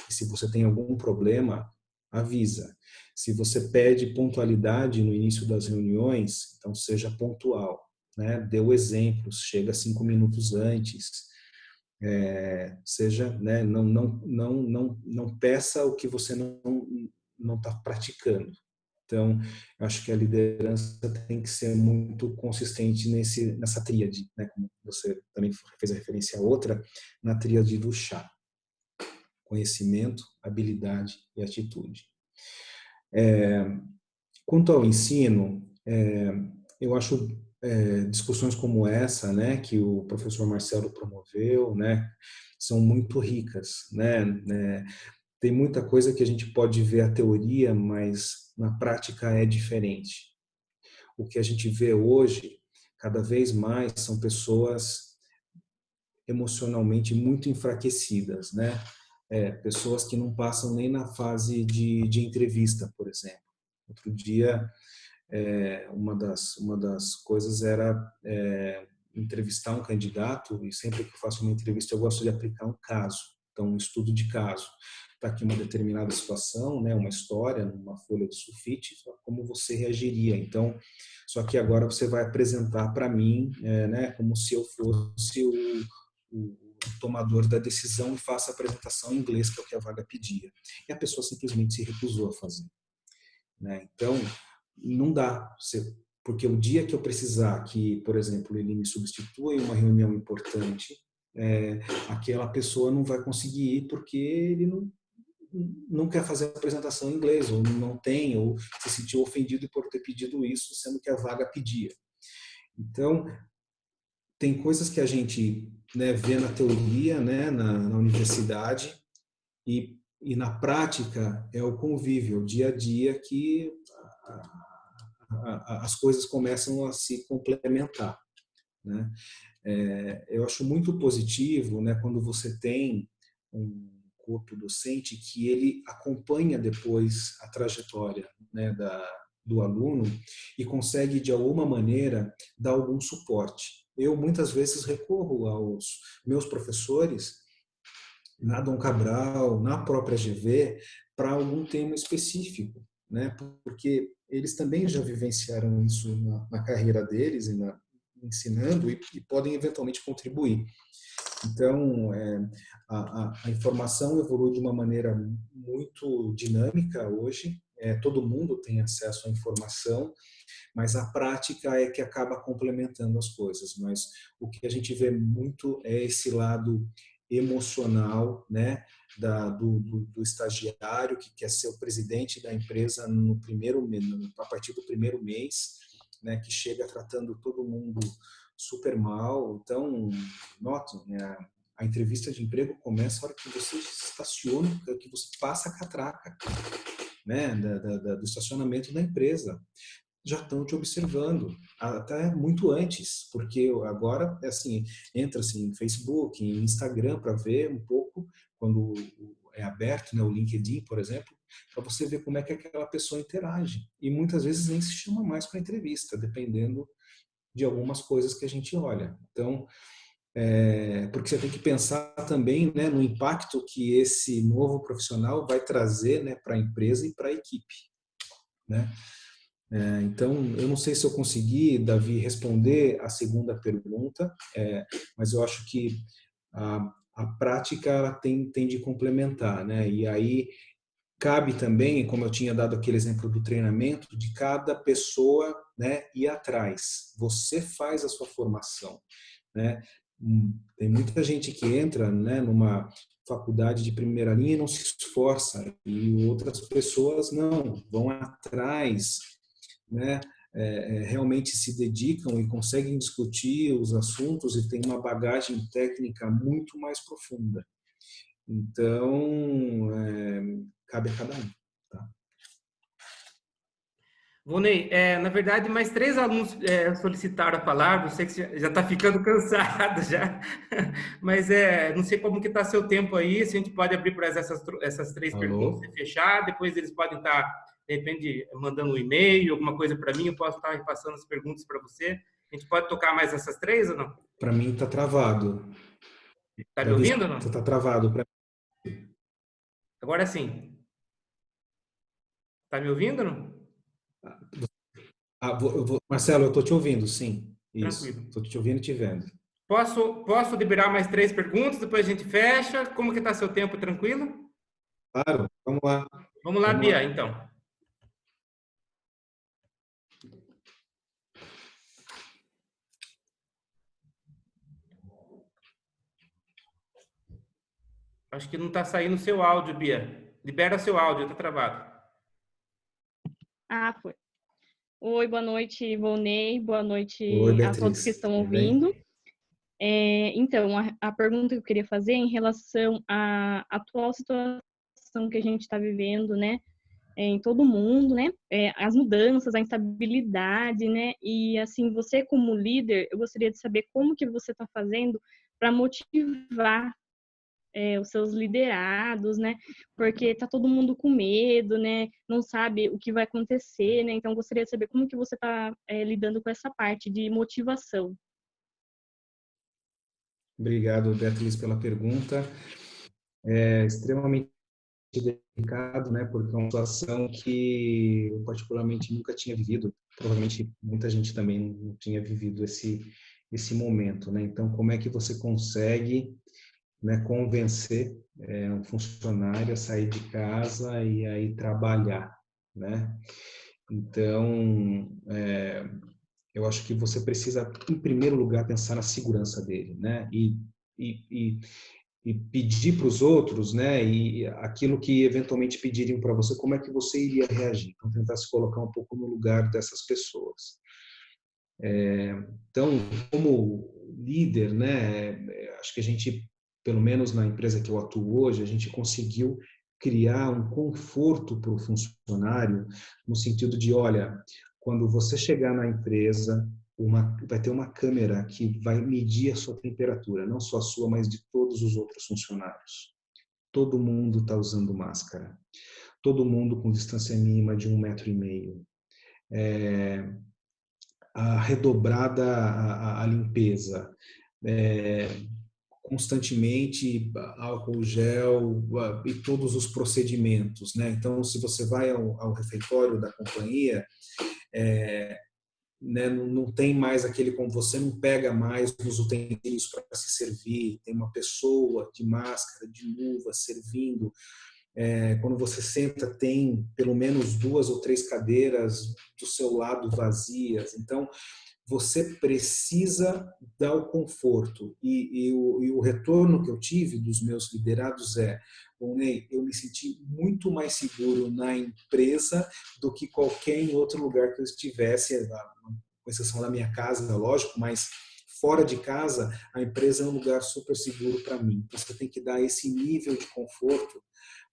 E se você tem algum problema, avisa. Se você pede pontualidade no início das reuniões, então seja pontual, né? Dê o exemplo, chega 5 minutos antes, seja, né? Não peça o que você não está praticando. Então, eu acho que a liderança tem que ser muito consistente nessa tríade, né? Como você também fez a referência a outra, na tríade do chá: conhecimento, habilidade e atitude. Quanto ao ensino, eu acho discussões como essa, né, que o professor Marcelo promoveu, né, são muito ricas, né? Tem muita coisa que a gente pode ver a teoria, mas na prática é diferente. O que a gente vê hoje, cada vez mais, são pessoas emocionalmente muito enfraquecidas, né? Pessoas que não passam nem na fase de entrevista, por exemplo. Outro dia, uma das coisas era entrevistar um candidato, e sempre que eu faço uma entrevista eu gosto de aplicar um caso, então um estudo de caso. Está aqui uma determinada situação, né, uma história, numa folha de sulfite, como você reagiria. Então, só que agora você vai apresentar para mim, né, como se eu fosse o tomador da decisão e faça a apresentação em inglês, que é o que a vaga pedia. E a pessoa simplesmente se recusou a fazer, né? Então, não dá, porque o dia que eu precisar que, por exemplo, ele me substitua em uma reunião importante, aquela pessoa não vai conseguir ir porque ele não quer fazer a apresentação em inglês, ou não tem, ou se sentiu ofendido por ter pedido isso, sendo que a vaga pedia. Então, tem coisas que a gente, né, vê na teoria, né, na universidade, e na prática é o convívio, o dia a dia que as coisas começam a se complementar, né? Eu acho muito positivo, né, quando você tem um corpo docente que ele acompanha depois a trajetória, né, do aluno e consegue, de alguma maneira, dar algum suporte. Eu, muitas vezes, recorro aos meus professores, na Dom Cabral, na própria GV, para algum tema específico, né? Porque eles também já vivenciaram isso na carreira deles, ensinando, e podem eventualmente contribuir. Então, a informação evolui de uma maneira muito dinâmica hoje, todo mundo tem acesso à informação, mas a prática é que acaba complementando as coisas. Mas o que a gente vê muito é esse lado emocional, né, do estagiário que quer ser o presidente da empresa a partir do primeiro mês, né, que chega tratando todo mundo super mal. Então, notem, a entrevista de emprego começa a hora que você estaciona, que você passa a catraca, né, do estacionamento da empresa. Já estão te observando, até muito antes, porque agora assim, entra-se em Facebook, em Instagram, para ver um pouco, quando é aberto, né, o LinkedIn, por exemplo, para você ver como é que aquela pessoa interage. E muitas vezes nem se chama mais para entrevista, dependendo de algumas coisas que a gente olha. Então, porque você tem que pensar também, né, no impacto que esse novo profissional vai trazer, né, para a empresa e para a equipe, né? Então, eu não sei se eu consegui, Davi, responder a segunda pergunta, mas eu acho que a prática ela tem de complementar, né? E aí cabe também, como eu tinha dado aquele exemplo do treinamento, de cada pessoa, né, ir atrás. Você faz a sua formação, né? Tem muita gente que entra, né, numa faculdade de primeira linha e não se esforça, e outras pessoas não, vão atrás, né, realmente se dedicam e conseguem discutir os assuntos e têm uma bagagem técnica muito mais profunda. Então, cabe a cada um. Tá? Vonei, na verdade, mais 3 alunos solicitaram a palavra. Eu sei que já está ficando cansado já, mas não sei como que está seu tempo aí. Se a gente pode abrir para essas 3 perguntas e fechar, depois eles podem estar, de repente, mandando um e-mail, alguma coisa para mim, eu posso estar repassando as perguntas para você. A gente pode tocar mais essas 3 ou não? Para mim está travado. Está me ouvindo ou não? Está travado. Agora sim. Tá me ouvindo, não? Marcelo, eu estou te ouvindo, sim. Isso. Tranquilo. Estou te ouvindo e te vendo. Posso liberar mais 3 perguntas, depois a gente fecha? Como que está seu tempo? Tranquilo? Claro, vamos lá. Vamos lá, Bia, então. Acho que não está saindo o seu áudio, Bia. Libera seu áudio, está travado. Ah, foi. Oi, boa noite, Volney. Boa noite Oi, a todos que estão ouvindo. Então, a pergunta que eu queria fazer é em relação à atual situação que a gente está vivendo, né? Em todo mundo, né? As mudanças, a instabilidade, né? E, assim, você como líder, eu gostaria de saber como que você está fazendo para motivar os seus liderados, né? Porque tá todo mundo com medo, né? Não sabe o que vai acontecer, né? Então, gostaria de saber como que você está lidando com essa parte de motivação. Obrigado, Beatriz, pela pergunta. É extremamente delicado, né? Porque é uma situação que eu particularmente nunca tinha vivido. Provavelmente muita gente também não tinha vivido esse momento, né? Então, como é que você consegue, né, convencer um funcionário a sair de casa e aí trabalhar, né? Então, eu acho que você precisa, em primeiro lugar, pensar na segurança dele, né? E pedir para os outros, né? E aquilo que eventualmente pediriam para você, como é que você iria reagir? Então, tentar se colocar um pouco no lugar dessas pessoas. Então, como líder, né? Acho que a gente, pelo menos na empresa que eu atuo hoje, a gente conseguiu criar um conforto para o funcionário, no sentido de, olha, quando você chegar na empresa, vai ter uma câmera que vai medir a sua temperatura, não só a sua, mas de todos os outros funcionários. Todo mundo está usando máscara. Todo mundo com distância mínima de 1,5 metro. Redobrada a limpeza. Constantemente álcool gel e todos os procedimentos, né? Então, se você vai ao refeitório da companhia, né, não tem mais aquele como você não pega mais nos utensílios para se servir, tem uma pessoa de máscara, de luva servindo. Quando você senta, tem pelo menos 2 ou 3 cadeiras do seu lado vazias. Então, você precisa dar o conforto. E o retorno que eu tive dos meus liderados bom, Ney, eu me senti muito mais seguro na empresa do que qualquer em outro lugar que eu estivesse, com exceção da minha casa, lógico, mas fora de casa, a empresa é um lugar super seguro para mim. Você tem que dar esse nível de conforto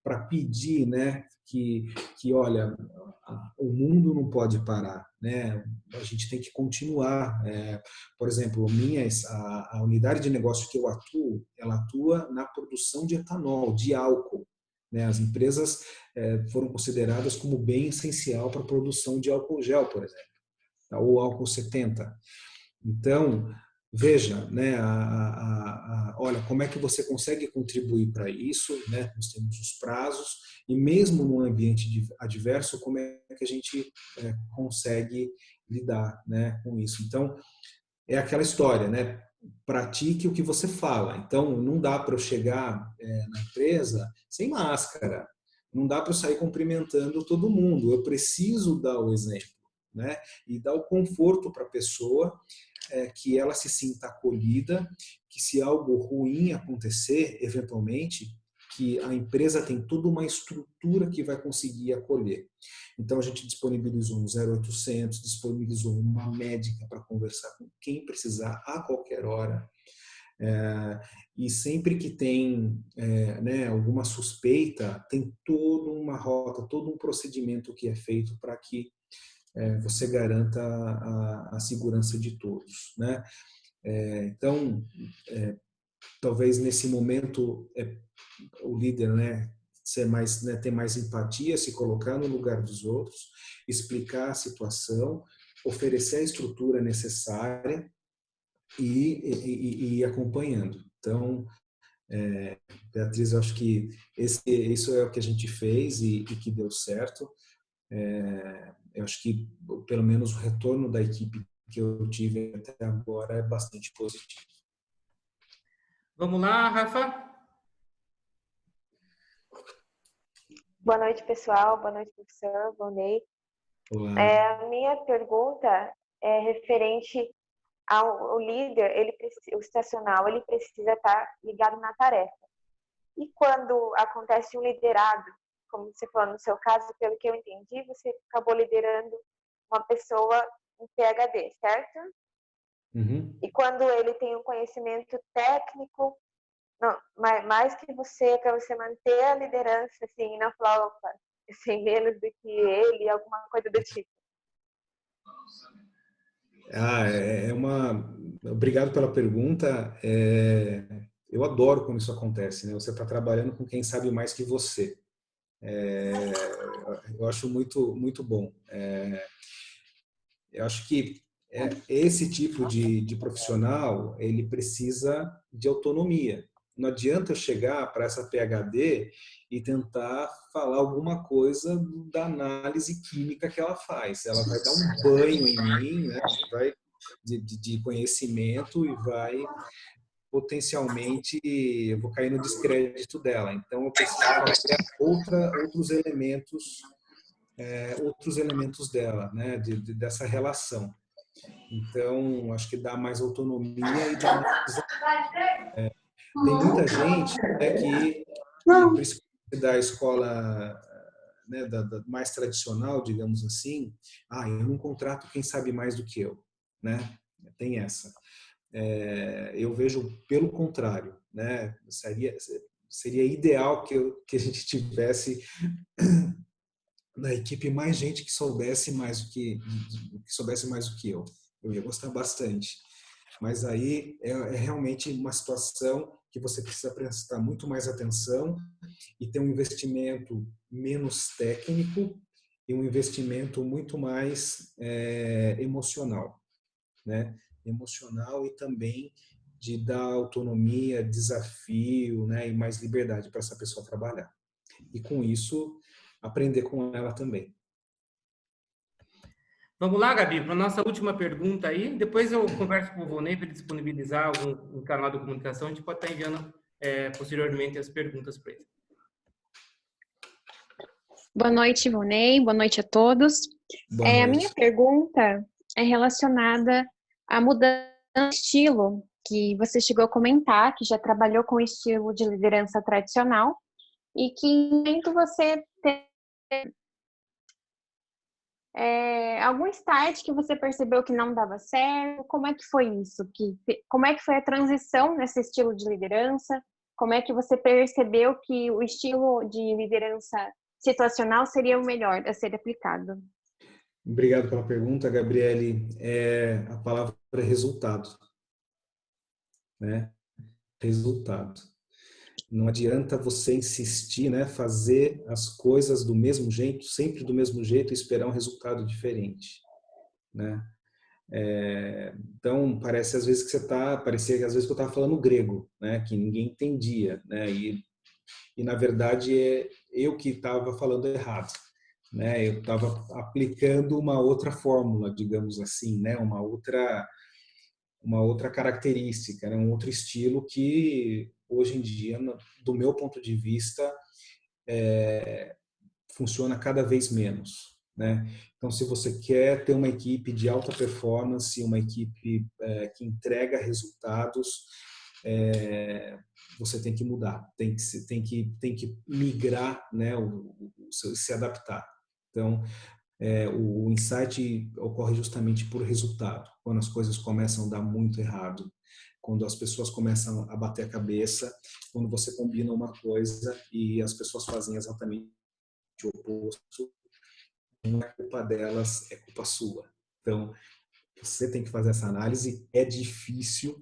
para pedir, né, que olha, o mundo não pode parar, né? A gente tem que continuar. Por exemplo, a unidade de negócio que eu atuo, ela atua na produção de etanol, de álcool, né? As empresas foram consideradas como bem essencial para a produção de álcool gel, por exemplo, ou álcool 70. Então, veja, né, olha, como é que você consegue contribuir para isso, né? Nós temos os prazos, e mesmo num ambiente adverso, como é que a gente consegue lidar, né, com isso? Então, é aquela história, né? Pratique o que você fala. Então, não dá para eu chegar na empresa sem máscara, não dá para eu sair cumprimentando todo mundo, eu preciso dar o exemplo, né? E dar o conforto para a pessoa, que ela se sinta acolhida, que se algo ruim acontecer, eventualmente, que a empresa tem toda uma estrutura que vai conseguir acolher. Então, a gente disponibilizou um 0800, disponibilizou uma médica para conversar com quem precisar a qualquer hora. E sempre que tem né, alguma suspeita, tem toda uma rota, todo um procedimento que é feito para que você garanta a segurança de todos, né? Então, talvez nesse momento o líder, né, ter mais empatia, se colocar no lugar dos outros, explicar a situação, oferecer a estrutura necessária e ir acompanhando. Então, Beatriz, eu acho que isso é o que a gente fez e que deu certo. Eu acho que, pelo menos, o retorno da equipe que eu tive até agora é bastante positivo. Vamos lá, Rafa? Boa noite, pessoal. Boa noite, professor Volney. Olá. A minha pergunta é referente ao líder, o estacional, ele precisa estar ligado na tarefa. E quando acontece um liderado, como você falou no seu caso, pelo que eu entendi, você acabou liderando uma pessoa em PhD, certo? Uhum. E quando ele tem um conhecimento técnico, não, mais que você, para você manter a liderança, assim, e não falar, opa, eu sei menos do que ele, alguma coisa do tipo. Obrigado pela pergunta. Eu adoro quando isso acontece, né? Você está trabalhando com quem sabe mais que você. Eu acho muito, muito bom. Eu acho que esse tipo de profissional, ele precisa de autonomia. Não adianta eu chegar para essa PhD e tentar falar alguma coisa da análise química que ela faz. Ela vai dar um banho em mim, né? de conhecimento e vai potencialmente, eu vou cair no descrédito dela. Então, eu preciso trazer outros elementos dela, né? Dessa relação. Então, acho que dá mais autonomia e dá mais... Tem muita gente, né, que principalmente da escola, né, mais tradicional, digamos assim, eu não contrato quem sabe mais do que eu, né? Tem essa. Eu vejo pelo contrário, né? Seria ideal que a gente tivesse na equipe mais gente que soubesse mais do que eu. Eu ia gostar bastante. Mas aí é realmente uma situação que você precisa prestar muito mais atenção e ter um investimento menos técnico e um investimento muito mais emocional, né? Emocional e também de dar autonomia, desafio, né? E mais liberdade para essa pessoa trabalhar. E com isso, aprender com ela também. Vamos lá, Gabi, para a nossa última pergunta aí. Depois eu converso com o Volney para ele disponibilizar um canal de comunicação. A gente pode estar enviando posteriormente as perguntas para ele. Boa noite, Volney. Boa noite a todos. Boa noite. A minha pergunta é relacionada à mudança de estilo, que você chegou a comentar, que já trabalhou com o estilo de liderança tradicional e que em momento você tem algum start que você percebeu que não dava certo? Como é que foi isso? Como é que foi a transição nesse estilo de liderança? Como é que você percebeu que o estilo de liderança situacional seria o melhor a ser aplicado? Obrigado pela pergunta, Gabriele. A palavra é resultado, né? Resultado. Não adianta você insistir, né? Fazer as coisas do mesmo jeito, sempre do mesmo jeito, e esperar um resultado diferente, né? Então parece às vezes que parecia que às vezes que eu estava falando grego, né? Que ninguém entendia, né? E na verdade é eu que estava falando errado, né? Eu estava aplicando uma outra fórmula, digamos assim, né? Uma outra característica, né? Um outro estilo que hoje em dia, do meu ponto de vista, funciona cada vez menos, né? Então, se você quer ter uma equipe de alta performance, uma equipe que entrega resultados, você tem que mudar, tem que migrar, né? Se adaptar. Então, o insight ocorre justamente por resultado, quando as coisas começam a dar muito errado, quando as pessoas começam a bater a cabeça, quando você combina uma coisa e as pessoas fazem exatamente o oposto, não é culpa delas, é culpa sua. Então, você tem que fazer essa análise, é difícil,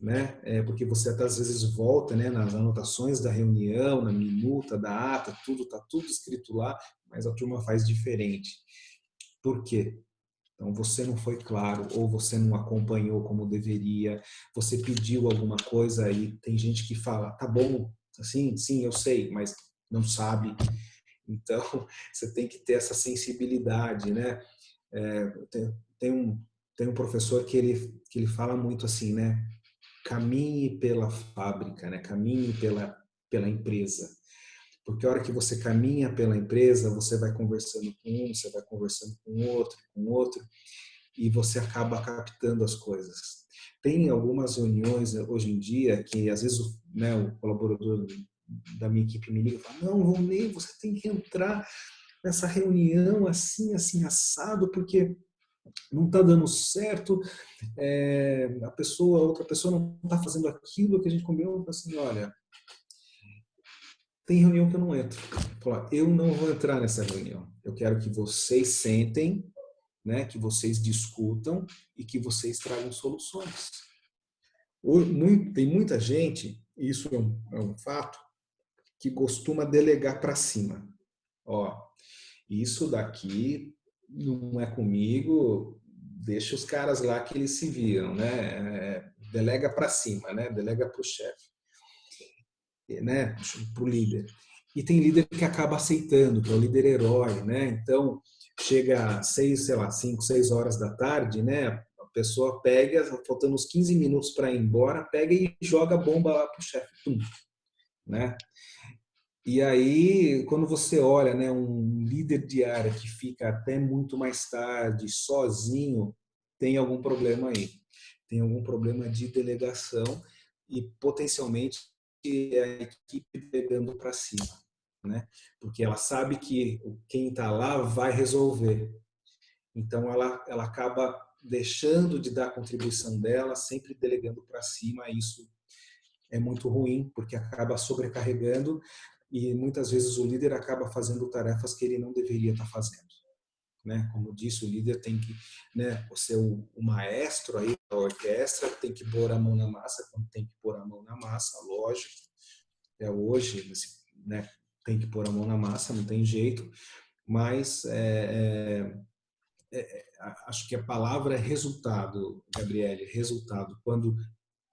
né? Porque você até às vezes volta, né, nas anotações da reunião, na minuta da ata, tá tudo escrito lá, mas a turma faz diferente. Por quê? Então, você não foi claro, ou você não acompanhou como deveria, você pediu alguma coisa e tem gente que fala, tá bom, assim, sim, eu sei, mas não sabe. Então, você tem que ter essa sensibilidade, né? Tem um professor que ele fala muito assim, né? Caminhe pela fábrica, né? Caminhe pela empresa. Porque a hora que você caminha pela empresa, você vai conversando com um, você vai conversando com outro, e você acaba captando as coisas. Tem algumas reuniões hoje em dia que, às vezes, né, o colaborador da minha equipe me liga e fala: não, Volney, você tem que entrar nessa reunião assim, assim, assado, porque não está dando certo, outra pessoa não está fazendo aquilo que a gente combinou. Assim, olha, tem reunião que eu não entro. Eu não vou entrar nessa reunião. Eu quero que vocês sentem, né, que vocês discutam e que vocês tragam soluções. Tem muita gente, e isso é um fato, que costuma delegar para cima. Isso daqui não é comigo, deixa os caras lá que eles se viram, né? Delega para cima, né? Delega para o chefe, né? Para o líder. E tem líder que acaba aceitando, que é o líder herói, né? Então, chega 5, 6 horas da tarde, né? A pessoa pega, faltando uns 15 minutos para ir embora, pega e joga a bomba lá para o chefe, né? E aí, quando você olha, né, um líder de área que fica até muito mais tarde, sozinho, tem algum problema aí. Tem algum problema de delegação e, potencialmente, a equipe delegando para cima, né? Porque ela sabe que quem está lá vai resolver. Então, ela acaba deixando de dar a contribuição dela, sempre delegando para cima. Isso é muito ruim, porque acaba sobrecarregando e muitas vezes o líder acaba fazendo tarefas que ele não deveria estar fazendo, né? Como disse, o líder tem que, né, ser o maestro aí da orquestra, tem que pôr a mão na massa quando tem que pôr a mão na massa, lógico. Hoje, né, tem que pôr a mão na massa, não tem jeito, mas acho que a palavra é resultado, Gabriele, resultado. Quando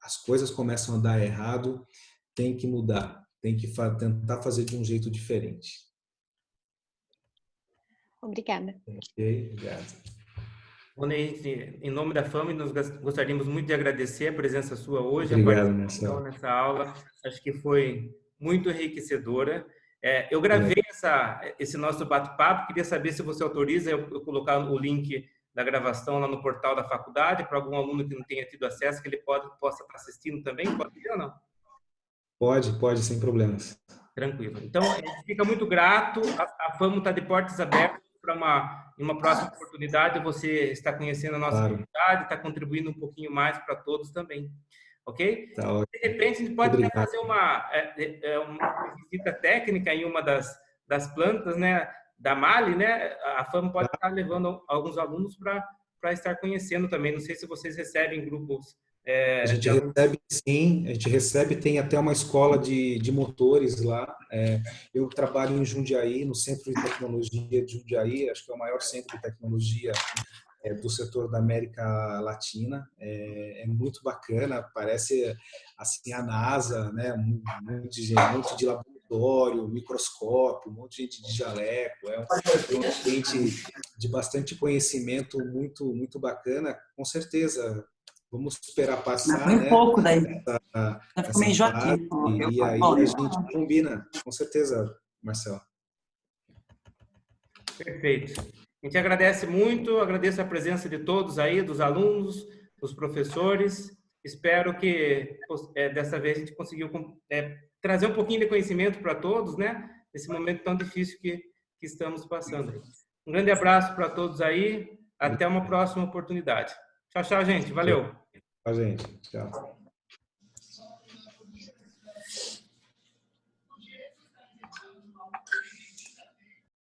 as coisas começam a dar errado, tem que mudar, tem que tentar fazer de um jeito diferente. Obrigada. Ok, obrigado. Volney, em nome da FAME, nós gostaríamos muito de agradecer a presença sua hoje, obrigado, a participação nessa aula. Acho que foi muito enriquecedora. Eu gravei esse nosso bate-papo, queria saber se você autoriza eu colocar o link da gravação lá no portal da faculdade, para algum aluno que não tenha tido acesso, que ele possa estar assistindo também, pode ser ou não? Pode, sem problemas. Tranquilo. Então, a gente fica muito grato, a FAMO está de portas abertas para uma próxima oportunidade, você está conhecendo a nossa comunidade, está contribuindo um pouquinho mais para todos também. Ok? Tá ótimo. De repente, a gente pode até fazer uma visita técnica em uma das plantas, né, da Mali, né? A FAMO pode estar levando alguns alunos para estar conhecendo também. Não sei se vocês recebem grupos. A gente recebe, sim. A gente recebe, tem até uma escola de motores lá. Eu trabalho em Jundiaí, no Centro de Tecnologia de Jundiaí, acho que é o maior centro de tecnologia do setor da América Latina. É muito bacana, parece assim a NASA, né? Um monte de laboratório, microscópio, um monte de gente de jaleco. É um ambiente de bastante conhecimento, muito, muito bacana. Com certeza, vamos esperar passar, foi né? Pouco daí. Essa fase, e aí a gente combina, com certeza, Marcelo. Perfeito. A gente agradece muito, agradeço a presença de todos aí, dos alunos, dos professores. Espero que dessa vez a gente conseguiu trazer um pouquinho de conhecimento para todos, né? Nesse momento tão difícil que estamos passando. Um grande abraço para todos aí. Até uma próxima oportunidade. Tchau, tchau, gente. Valeu. Tchau, gente. Tchau.